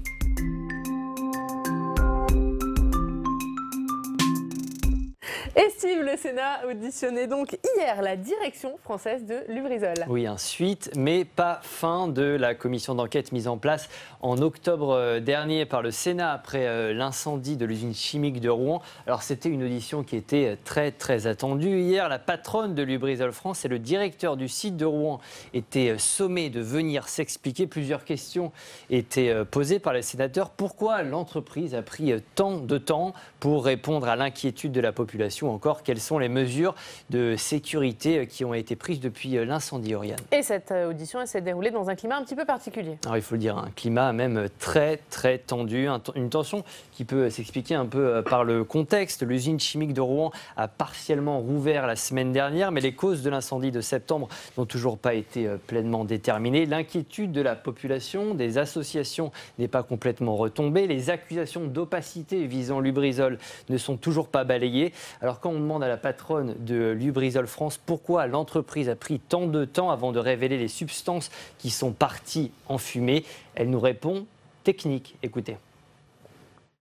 Et Steve, le Sénat auditionnait donc hier la direction française de Lubrizol. Oui, suite, mais pas fin de la commission d'enquête mise en place en octobre dernier par le Sénat après l'incendie de l'usine chimique de Rouen. Alors c'était une audition qui était très très attendue. Hier, la patronne de Lubrizol France et le directeur du site de Rouen étaient sommés de venir s'expliquer. Plusieurs questions étaient posées par les sénateurs. Pourquoi l'entreprise a pris tant de temps pour répondre à l'inquiétude de la population? l'évacuation, encore quelles sont les mesures de sécurité qui ont été prises depuis l'incendie, Oriane. Et cette audition s'est déroulée dans un climat un petit peu particulier. Alors il faut le dire, un climat même très très tendu, une tension qui peut s'expliquer un peu par le contexte. L'usine chimique de Rouen a partiellement rouvert la semaine dernière, mais les causes de l'incendie de septembre n'ont toujours pas été pleinement déterminées. L'inquiétude de la population, des associations n'est pas complètement retombée. Les accusations d'opacité visant Lubrizol ne sont toujours pas balayées. Alors quand on demande à la patronne de Lubrizol France pourquoi l'entreprise a pris tant de temps avant de révéler les substances qui sont parties en fumée, elle nous répond technique. Écoutez.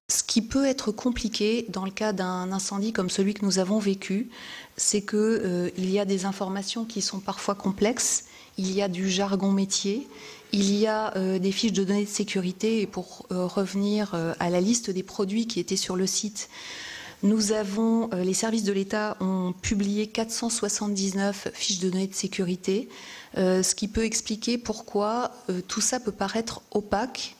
Ce qui peut être compliqué dans le cas d'un incendie comme celui que nous avons vécu, c'est qu'il y a des informations qui sont parfois complexes, il y a du jargon métier, il y a des fiches de données de sécurité. Et pour revenir à la liste des produits qui étaient sur le site, les services de l'État ont publié 479 fiches de données de sécurité, ce qui peut expliquer pourquoi tout ça peut paraître opaque.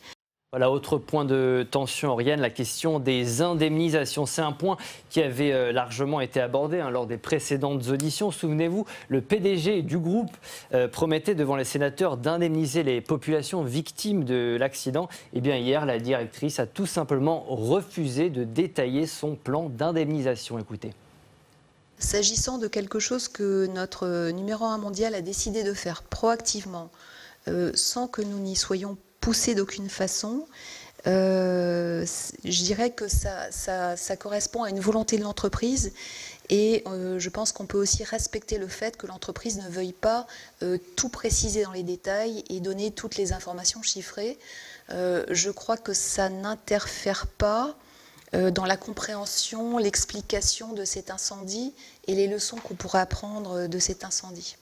Voilà, autre point de tension, Oriane, la question des indemnisations. C'est un point qui avait largement été abordé lors des précédentes auditions. Souvenez-vous, le PDG du groupe promettait devant les sénateurs d'indemniser les populations victimes de l'accident. Eh bien, hier, la directrice a tout simplement refusé de détailler son plan d'indemnisation. Écoutez. S'agissant de quelque chose que notre numéro 1 mondial a décidé de faire proactivement, sans que nous n'y soyons poussé d'aucune façon, je dirais que ça correspond à une volonté de l'entreprise et je pense qu'on peut aussi respecter le fait que l'entreprise ne veuille pas tout préciser dans les détails et donner toutes les informations chiffrées. Je crois que ça n'interfère pas dans la compréhension, l'explication de cet incendie et les leçons qu'on pourrait apprendre de cet incendie.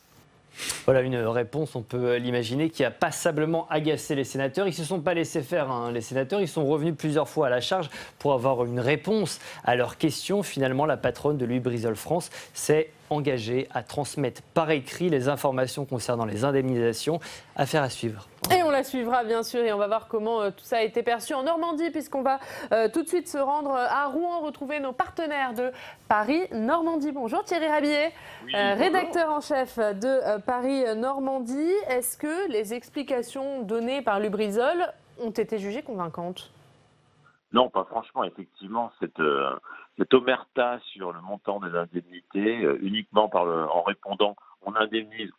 Voilà une réponse, on peut l'imaginer, qui a passablement agacé les sénateurs. Ils ne se sont pas laissés faire, les sénateurs. Ils sont revenus plusieurs fois à la charge pour avoir une réponse à leurs questions. Finalement, la patronne de Lubrizol France s'est engagée à transmettre par écrit les informations concernant les indemnisations. Affaire à suivre. Et on la suivra bien sûr et on va voir comment tout ça a été perçu en Normandie puisqu'on va tout de suite se rendre à Rouen, retrouver nos partenaires de Paris-Normandie. Bonjour Thierry Rabillet, oui, rédacteur en chef de Paris-Normandie. Est-ce que les explications données par Lubrizol ont été jugées convaincantes ? Non, pas franchement. Effectivement, cette omerta sur le montant des indemnités, uniquement en répondant on indemnise,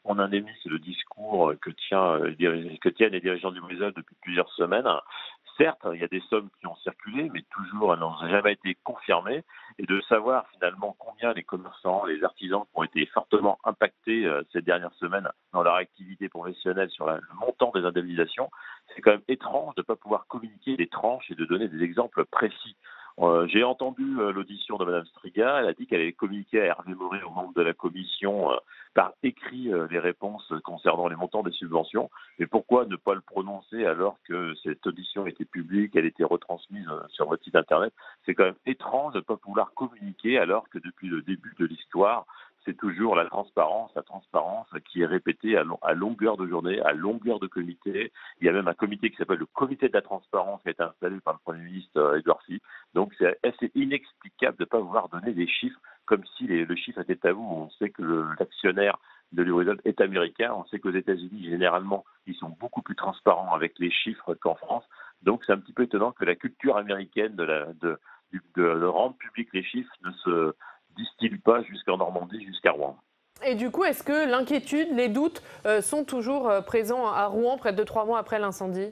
c'est le discours que tiennent les dirigeants du Lubrizol depuis plusieurs semaines. Certes, il y a des sommes qui ont circulé, mais toujours elles n'ont jamais été confirmées. Et de savoir finalement combien les commerçants, les artisans qui ont été fortement impactés ces dernières semaines dans leur activité professionnelle sur le montant des indemnisations, c'est quand même étrange de ne pas pouvoir communiquer des tranches et de donner des exemples précis. J'ai entendu l'audition de Mme Striga. Elle a dit qu'elle avait communiqué à Hervé Maurey, aux membres de la commission, par écrit les réponses concernant les montants des subventions. Mais pourquoi ne pas le prononcer alors que cette audition était publique, elle était retransmise sur votre site internet? C'est quand même étrange de ne pas pouvoir communiquer alors que depuis le début de l'histoire, c'est toujours la transparence qui est répétée à longueur de journée, à longueur de comité. Il y a même un comité qui s'appelle le comité de la transparence qui a été installé par le Premier ministre Édouard Philippe. Donc c'est assez inexplicable de ne pas vouloir donner des chiffres comme si le chiffre était tabou. On sait que l'actionnaire de Lubrizol est américain. On sait qu'aux États-Unis, généralement, ils sont beaucoup plus transparents avec les chiffres qu'en France. Donc c'est un petit peu étonnant que la culture américaine de rendre public les chiffres ne se distille pas jusqu'en Normandie, jusqu'à Rouen. Et du coup, est-ce que l'inquiétude, les doutes sont toujours présents à Rouen près de 3 mois après l'incendie ?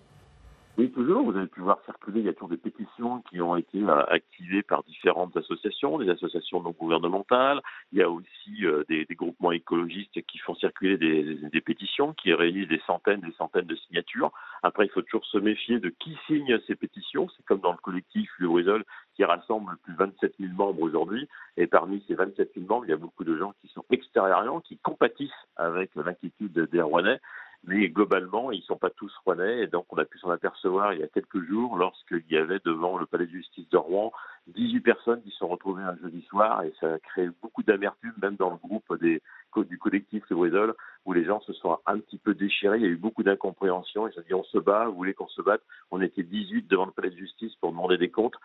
Oui, toujours. Vous avez pu voir circuler, il y a toujours des pétitions qui ont été activées par différentes associations, des associations non gouvernementales. Il y a aussi des groupements écologistes qui font circuler des pétitions, qui réunissent des centaines de signatures. Après, il faut toujours se méfier de qui signe ces pétitions. C'est comme dans le collectif Lubrizol qui rassemble plus de 27 000 membres aujourd'hui. Et parmi ces 27 000 membres, il y a beaucoup de gens qui sont extérieurs, qui compatissent avec l'inquiétude des Rouennais. Mais globalement, ils ne sont pas tous rouennais. Et donc, on a pu s'en apercevoir il y a quelques jours lorsqu'il y avait devant le palais de justice de Rouen 18 personnes qui se sont retrouvées un jeudi soir. Et ça a créé beaucoup d'amertume, même dans le groupe du collectif Lubrizol, où les gens se sont un petit peu déchirés. Il y a eu beaucoup d'incompréhension. Ils se sont dit, on se bat, vous voulez qu'on se batte? On était 18 devant le palais de justice pour demander des comptes.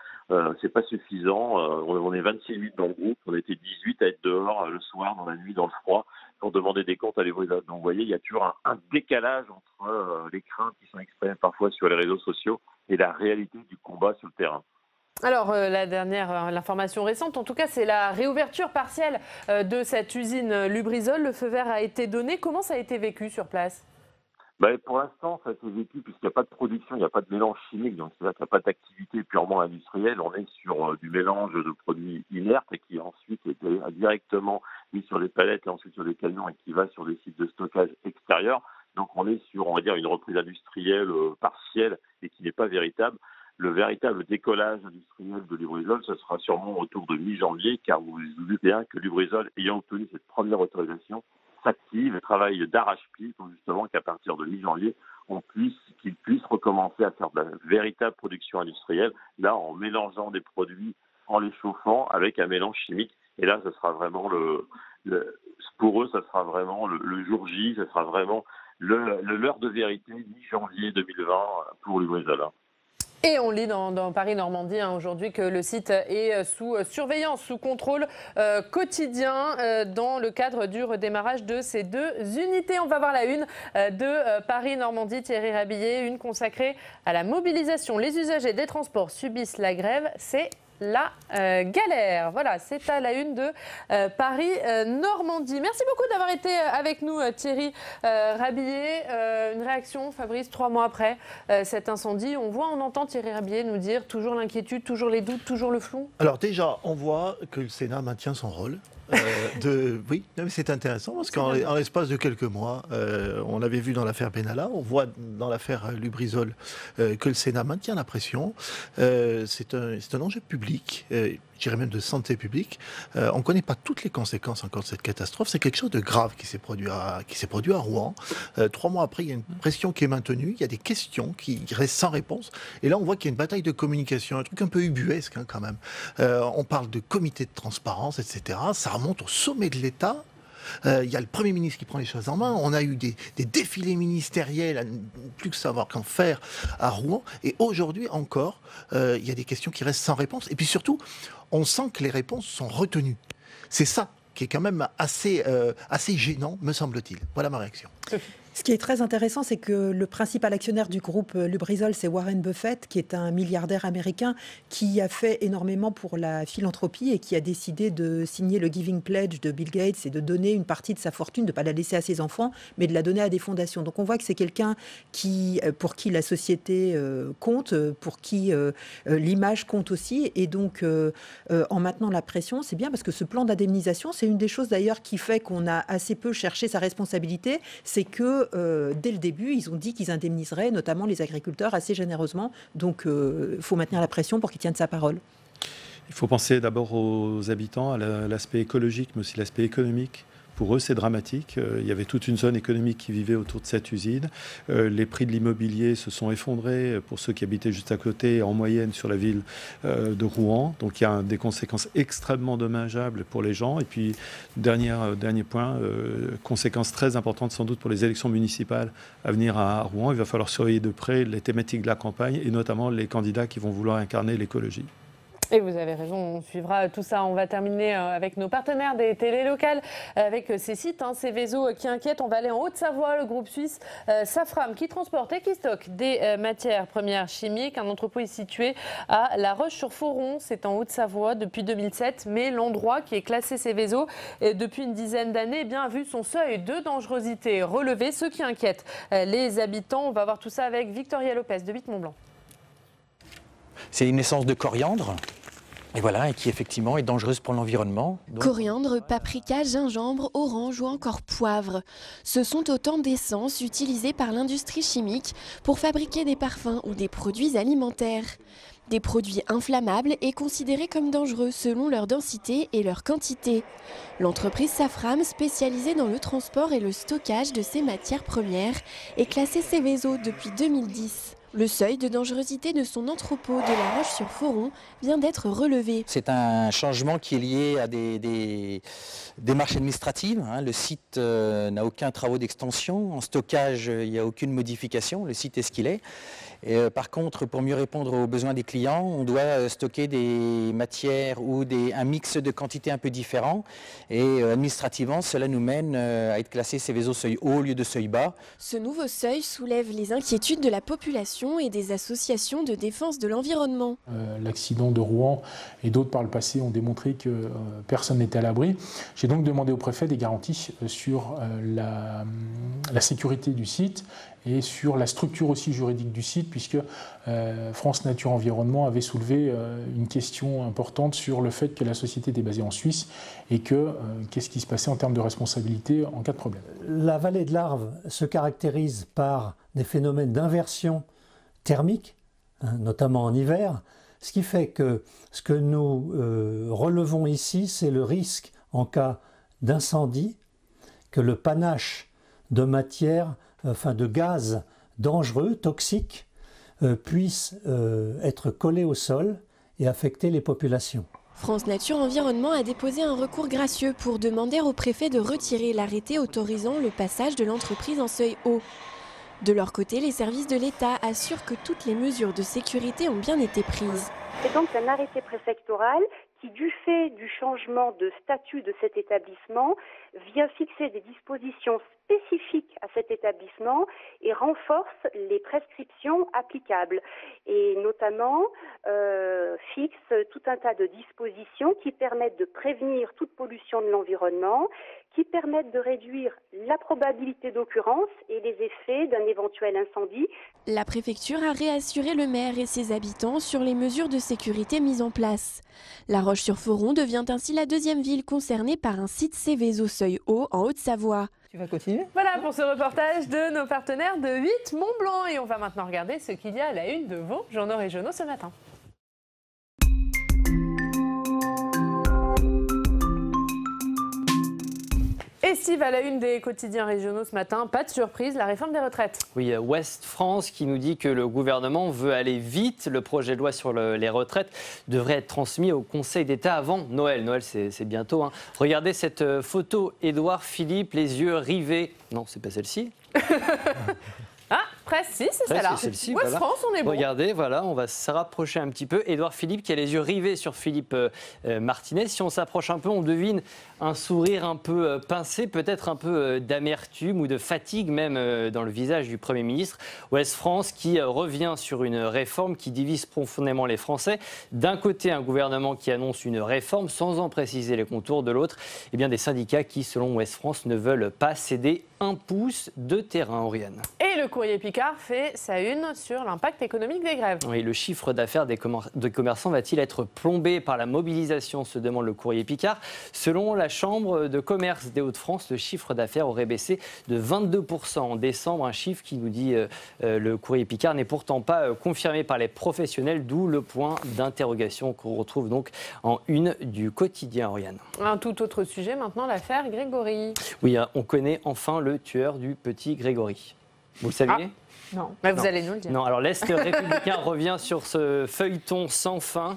C'est pas suffisant. On est 26 dans le groupe. On était 18 à être dehors le soir, dans la nuit, dans le froid, pour demander des comptes à Lubrizol. Donc, vous voyez, il y a toujours un décalage entre les craintes qui sont exprimées parfois sur les réseaux sociaux et la réalité du combat sur le terrain. Alors, l'information récente, en tout cas, c'est la réouverture partielle de cette usine Lubrizol. Le feu vert a été donné. Comment ça a été vécu sur place? Pour l'instant, ça a été vécu puisqu'il n'y a pas de production, il n'y a pas de mélange chimique, donc c'est-à-dire qu'il n'y a pas d'activité purement industrielle. On est sur du mélange de produits inertes et qui ensuite est directement mis sur les palettes et ensuite sur des camions et qui va sur des sites de stockage extérieurs. Donc on est sur, on va dire, une reprise industrielle partielle et qui n'est pas véritable. Le véritable décollage industriel de Lubrizol, ce sera sûrement autour de mi-janvier, car vous vous doutez bien que Lubrizol, ayant obtenu cette première autorisation, s'active et travaille d'arrache-pied pour justement qu'à partir de mi-janvier, qu'ils puissent recommencer à faire de la véritable production industrielle, là en mélangeant des produits, en les chauffant avec un mélange chimique. Et là, ce sera vraiment pour eux, ça sera vraiment le jour J, ce sera vraiment l'heure de vérité, mi-janvier 2020 pour Lubrizol. Et on lit dans Paris-Normandie aujourd'hui que le site est sous surveillance, sous contrôle quotidien dans le cadre du redémarrage de ces deux unités. On va voir la une de Paris-Normandie, Thierry Rabillet, une consacrée à la mobilisation. Les usagers des transports subissent la grève, c'est la galère. Voilà, c'est à la une de Paris-Normandie. Merci beaucoup d'avoir été avec nous, Thierry Rabillet. Une réaction, Fabrice, 3 mois après cet incendie. On entend Thierry Rabillet nous dire toujours l'inquiétude, toujours les doutes, toujours le flou. Alors déjà, on voit que le Sénat maintient son rôle. Oui, mais c'est intéressant parce qu'en l'espace de quelques mois, on l'avait vu dans l'affaire Benalla, on voit dans l'affaire Lubrizol que le Sénat maintient la pression. C'est un enjeu public, je dirais même de santé publique. On ne connaît pas toutes les conséquences encore de cette catastrophe. C'est quelque chose de grave qui s'est produit à Rouen. 3 mois après, il y a une pression qui est maintenue, il y a des questions qui restent sans réponse. Et là, on voit qu'il y a une bataille de communication, un truc un peu ubuesque quand même. On parle de comité de transparence, etc. Ça remonte au sommet de l'État. Il y a le Premier ministre qui prend les choses en main. On a eu des défilés ministériels à ne plus que savoir qu'en faire à Rouen. Et aujourd'hui encore, il y a des questions qui restent sans réponse. Et puis surtout, on sent que les réponses sont retenues. C'est ça qui est quand même assez gênant, me semble-t-il. Voilà ma réaction. Ce qui est très intéressant, c'est que le principal actionnaire du groupe Lubrizol, c'est Warren Buffett, qui est un milliardaire américain qui a fait énormément pour la philanthropie et qui a décidé de signer le Giving Pledge de Bill Gates et de donner une partie de sa fortune, de ne pas la laisser à ses enfants, mais de la donner à des fondations. Donc on voit que c'est quelqu'un pour qui la société compte, pour qui l'image compte aussi. Et donc, en maintenant la pression, c'est bien parce que ce plan d'indemnisation, c'est une des choses d'ailleurs qui fait qu'on a assez peu cherché sa responsabilité, c'est que dès le début, ils ont dit qu'ils indemniseraient notamment les agriculteurs assez généreusement. Donc, il faut maintenir la pression pour qu'ils tiennent sa parole. Il faut penser d'abord aux habitants, à l'aspect écologique, mais aussi l'aspect économique. Pour eux, c'est dramatique. Il y avait toute une zone économique qui vivait autour de cette usine. Les prix de l'immobilier se sont effondrés pour ceux qui habitaient juste à côté, en moyenne sur la ville de Rouen. Donc il y a des conséquences extrêmement dommageables pour les gens. Et puis, dernier point, conséquences très importantes sans doute pour les élections municipales à venir à Rouen. Il va falloir surveiller de près les thématiques de la campagne et notamment les candidats qui vont vouloir incarner l'écologie. Et vous avez raison, on suivra tout ça. On va terminer avec nos partenaires des télés locales, avec ces sites, ces Vésos qui inquiètent. On va aller en Haute-Savoie, le groupe suisse Safram qui transporte et qui stocke des matières premières chimiques. Un entrepôt est situé à La Roche-sur-Foron, c'est en Haute-Savoie depuis 2007. Mais l'endroit qui est classé ces Vésos depuis une dizaine d'années a vu son seuil de dangerosité relevé, ce qui inquiète les habitants. On va voir tout ça avec Victoria Lopez de Bite-Mont-Blanc. C'est une essence de coriandre Et voilà, et qui effectivement est dangereuse pour l'environnement. Coriandre, paprika, gingembre, orange ou encore poivre. Ce sont autant d'essences utilisées par l'industrie chimique pour fabriquer des parfums ou des produits alimentaires. Des produits inflammables et considérés comme dangereux selon leur densité et leur quantité. L'entreprise Safram, spécialisée dans le transport et le stockage de ces matières premières, est classée Seveso depuis 2010. Le seuil de dangerosité de son entrepôt de La Roche-sur-Foron vient d'être relevé. C'est un changement qui est lié à des démarches administratives. Le site n'a aucun travaux d'extension. En stockage, il n'y a aucune modification. Le site est ce qu'il est. Et, par contre, pour mieux répondre aux besoins des clients, on doit stocker des matières ou un mix de quantités un peu différents. Et administrativement, cela nous mène à être classé Seveso seuil haut au lieu de seuil bas. Ce nouveau seuil soulève les inquiétudes de la population et des associations de défense de l'environnement. L'accident de Rouen et d'autres par le passé ont démontré que personne n'était à l'abri. J'ai donc demandé au préfet des garanties sur la sécurité du site et sur la structure aussi juridique du site, puisque France Nature Environnement avait soulevé une question importante sur le fait que la société était basée en Suisse et qu'est-ce qui se passait en termes de responsabilité en cas de problème. La vallée de l'Arve se caractérise par des phénomènes d'inversion thermique, notamment en hiver, ce qui fait que ce que nous relevons ici, c'est le risque en cas d'incendie, que le panache de matière, de gaz dangereux, toxiques, puisse être collé au sol et affecter les populations. France Nature Environnement a déposé un recours gracieux pour demander au préfet de retirer l'arrêté autorisant le passage de l'entreprise en seuil haut. De leur côté, les services de l'État assurent que toutes les mesures de sécurité ont bien été prises. C'est donc un arrêté préfectoral qui, du fait du changement de statut de cet établissement, vient fixer des dispositions spécifiques à cet établissement et renforce les prescriptions applicables. Et notamment fixe tout un tas de dispositions qui permettent de prévenir toute pollution de l'environnement, qui permettent de réduire la probabilité d'occurrence et les effets d'un éventuel incendie. La préfecture a réassuré le maire et ses habitants sur les mesures de sécurité mises en place. La Roche-sur-Foron devient ainsi la deuxième ville concernée par un site Seveso seuil haut en Haute-Savoie. Tu vas continuer ? Voilà pour ce reportage de nos partenaires de 8 Mont-Blanc. Et on va maintenant regarder ce qu'il y a à la une de vos journaux régionaux ce matin. Et Steve, à la une des quotidiens régionaux ce matin, pas de surprise, la réforme des retraites. Oui, Ouest France qui nous dit que le gouvernement veut aller vite. Le projet de loi sur les retraites devrait être transmis au Conseil d'État avant Noël. Noël, c'est bientôt. Hein. Regardez cette photo, Édouard Philippe, les yeux rivés. Non, c'est pas celle-ci. Ah, presque, si, c'est celle-là. Ouest voilà. France, on est bon. Regardez, voilà, on va se rapprocher un petit peu. Édouard Philippe qui a les yeux rivés sur Philippe Martinez. Si on s'approche un peu, on devine un sourire un peu pincé, peut-être un peu d'amertume ou de fatigue même dans le visage du Premier ministre. Ouest France qui revient sur une réforme qui divise profondément les Français. D'un côté, un gouvernement qui annonce une réforme sans en préciser les contours. De l'autre, eh bien, des syndicats qui, selon Ouest France, ne veulent pas céder un pouce de terrain, Oriane. Et le Courrier Picard fait sa une sur l'impact économique des grèves. Oui, le chiffre d'affaires des commerçants va-t-il être plombé par la mobilisation, se demande le Courrier Picard. Selon la Chambre de commerce des Hauts-de-France, le chiffre d'affaires aurait baissé de 22% en décembre, un chiffre qui nous dit le Courrier Picard n'est pourtant pas confirmé par les professionnels, d'où le point d'interrogation qu'on retrouve donc en une du quotidien, Oriane. Un tout autre sujet maintenant, l'affaire Grégory. Oui, on connaît enfin le tueur du petit Grégory. Vous le saviez ? Non, mais vous allez nous le dire. Non, alors l'Est républicain revient sur ce feuilleton sans fin.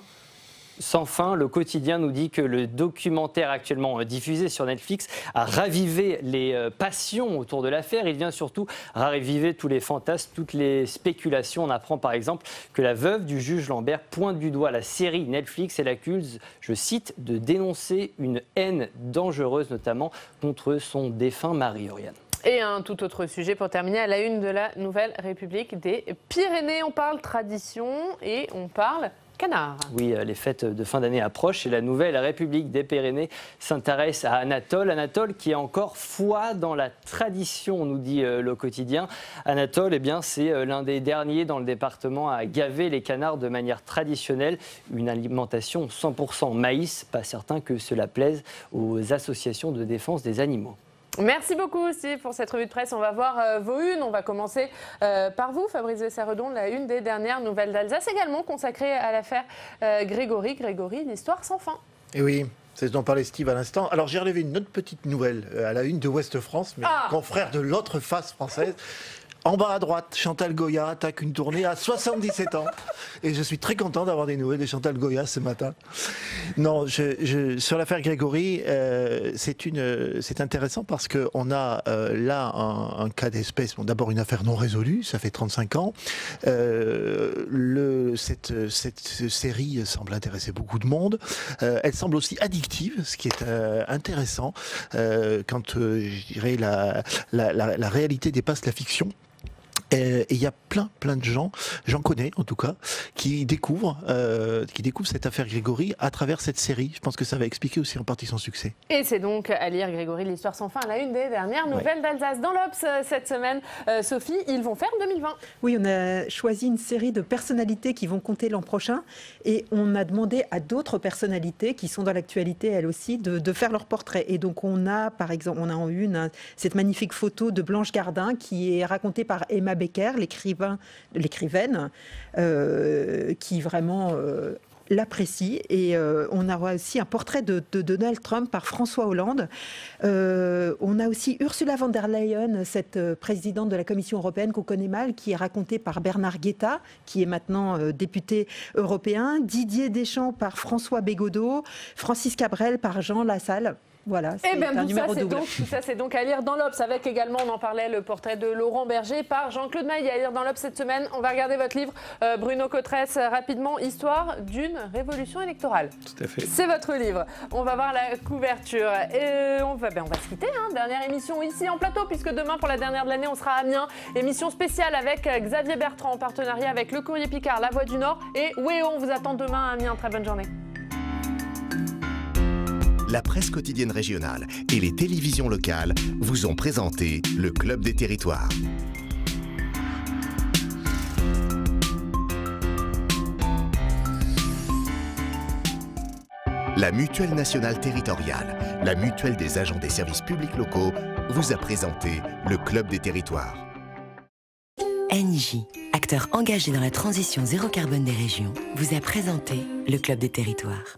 Sans fin, le quotidien nous dit que le documentaire actuellement diffusé sur Netflix a ravivé les passions autour de l'affaire. Il vient surtout raviver tous les fantasmes, toutes les spéculations. On apprend par exemple que la veuve du juge Lambert pointe du doigt la série Netflix et l'accuse, je cite, de dénoncer une haine dangereuse, notamment contre son défunt mari, Oriane. Et un tout autre sujet pour terminer, à la une de la Nouvelle République des Pyrénées. On parle tradition et on parle canard. Oui, les fêtes de fin d'année approchent et la nouvelle République des Pyrénées s'intéresse à Anatole. Anatole qui est encore foi dans la tradition, nous dit Le Quotidien. Anatole, eh bien, c'est l'un des derniers dans le département à gaver les canards de manière traditionnelle. Une alimentation 100% maïs, pas certain que cela plaise aux associations de défense des animaux. Merci beaucoup Steve pour cette revue de presse. On va voir vos unes. On va commencer par vous, Fabrice Vessaredon, la une des dernières nouvelles d'Alsace, également consacrée à l'affaire Grégory. Grégory, l'histoire sans fin. Et oui, c'est ce dont parlait Steve à l'instant. Alors j'ai relevé une autre petite nouvelle à la une de Ouest France, mais confrère de l'autre face française. En bas à droite, Chantal Goya attaque une tournée à 77 ans. Et je suis très content d'avoir des nouvelles de Chantal Goya ce matin. Non, sur l'affaire Grégory, c'est intéressant parce qu'on a là un cas d'espèce. Bon, d'abord une affaire non résolue, ça fait 35 ans. Cette série semble intéresser beaucoup de monde. Elle semble aussi addictive, ce qui est intéressant quand, je dirais, la réalité dépasse la fiction. Et il y a plein de gens, j'en connais en tout cas, qui découvrent cette affaire Grégory à travers cette série. Je pense que ça va expliquer aussi en partie son succès. Et c'est donc à lire Grégory, l'histoire sans fin, à la une des dernières nouvelles d'Alsace. Dans l'Obs cette semaine, Sophie, ils vont faire 2020. Oui, on a choisi une série de personnalités qui vont compter l'an prochain et on a demandé à d'autres personnalités qui sont dans l'actualité elles aussi de faire leur portrait. Et donc on a par exemple, on a en une cette magnifique photo de Blanche Gardin qui est racontée par Emma Becker, l'écrivaine, qui vraiment l'apprécie. Et on aura aussi un portrait de Donald Trump par François Hollande. On a aussi Ursula von der Leyen, cette présidente de la Commission européenne qu'on connaît mal, qui est racontée par Bernard Guetta, qui est maintenant député européen. Didier Deschamps par François Bégodeau. Francis Cabrel par Jean Lassalle. Voilà, c'est un numéro double. Tout ça, c'est donc à lire dans l'Obs, avec également, on en parlait, le portrait de Laurent Berger par Jean-Claude Maillet. À lire dans l'Obs cette semaine. On va regarder votre livre, Bruno Cotresse, rapidement, Histoire d'une révolution électorale. Tout à fait. C'est votre livre. On va voir la couverture. Et on va se quitter. Dernière émission ici en plateau, puisque demain, pour la dernière de l'année, on sera à Amiens. Émission spéciale avec Xavier Bertrand, en partenariat avec Le Courrier Picard, La Voix du Nord. Et Wéo, on vous attend demain à Amiens. Très bonne journée. La presse quotidienne régionale et les télévisions locales vous ont présenté le Club des Territoires. La Mutuelle nationale territoriale, la mutuelle des agents des services publics locaux, vous a présenté le Club des Territoires. Engie, acteur engagé dans la transition zéro carbone des régions, vous a présenté le Club des Territoires.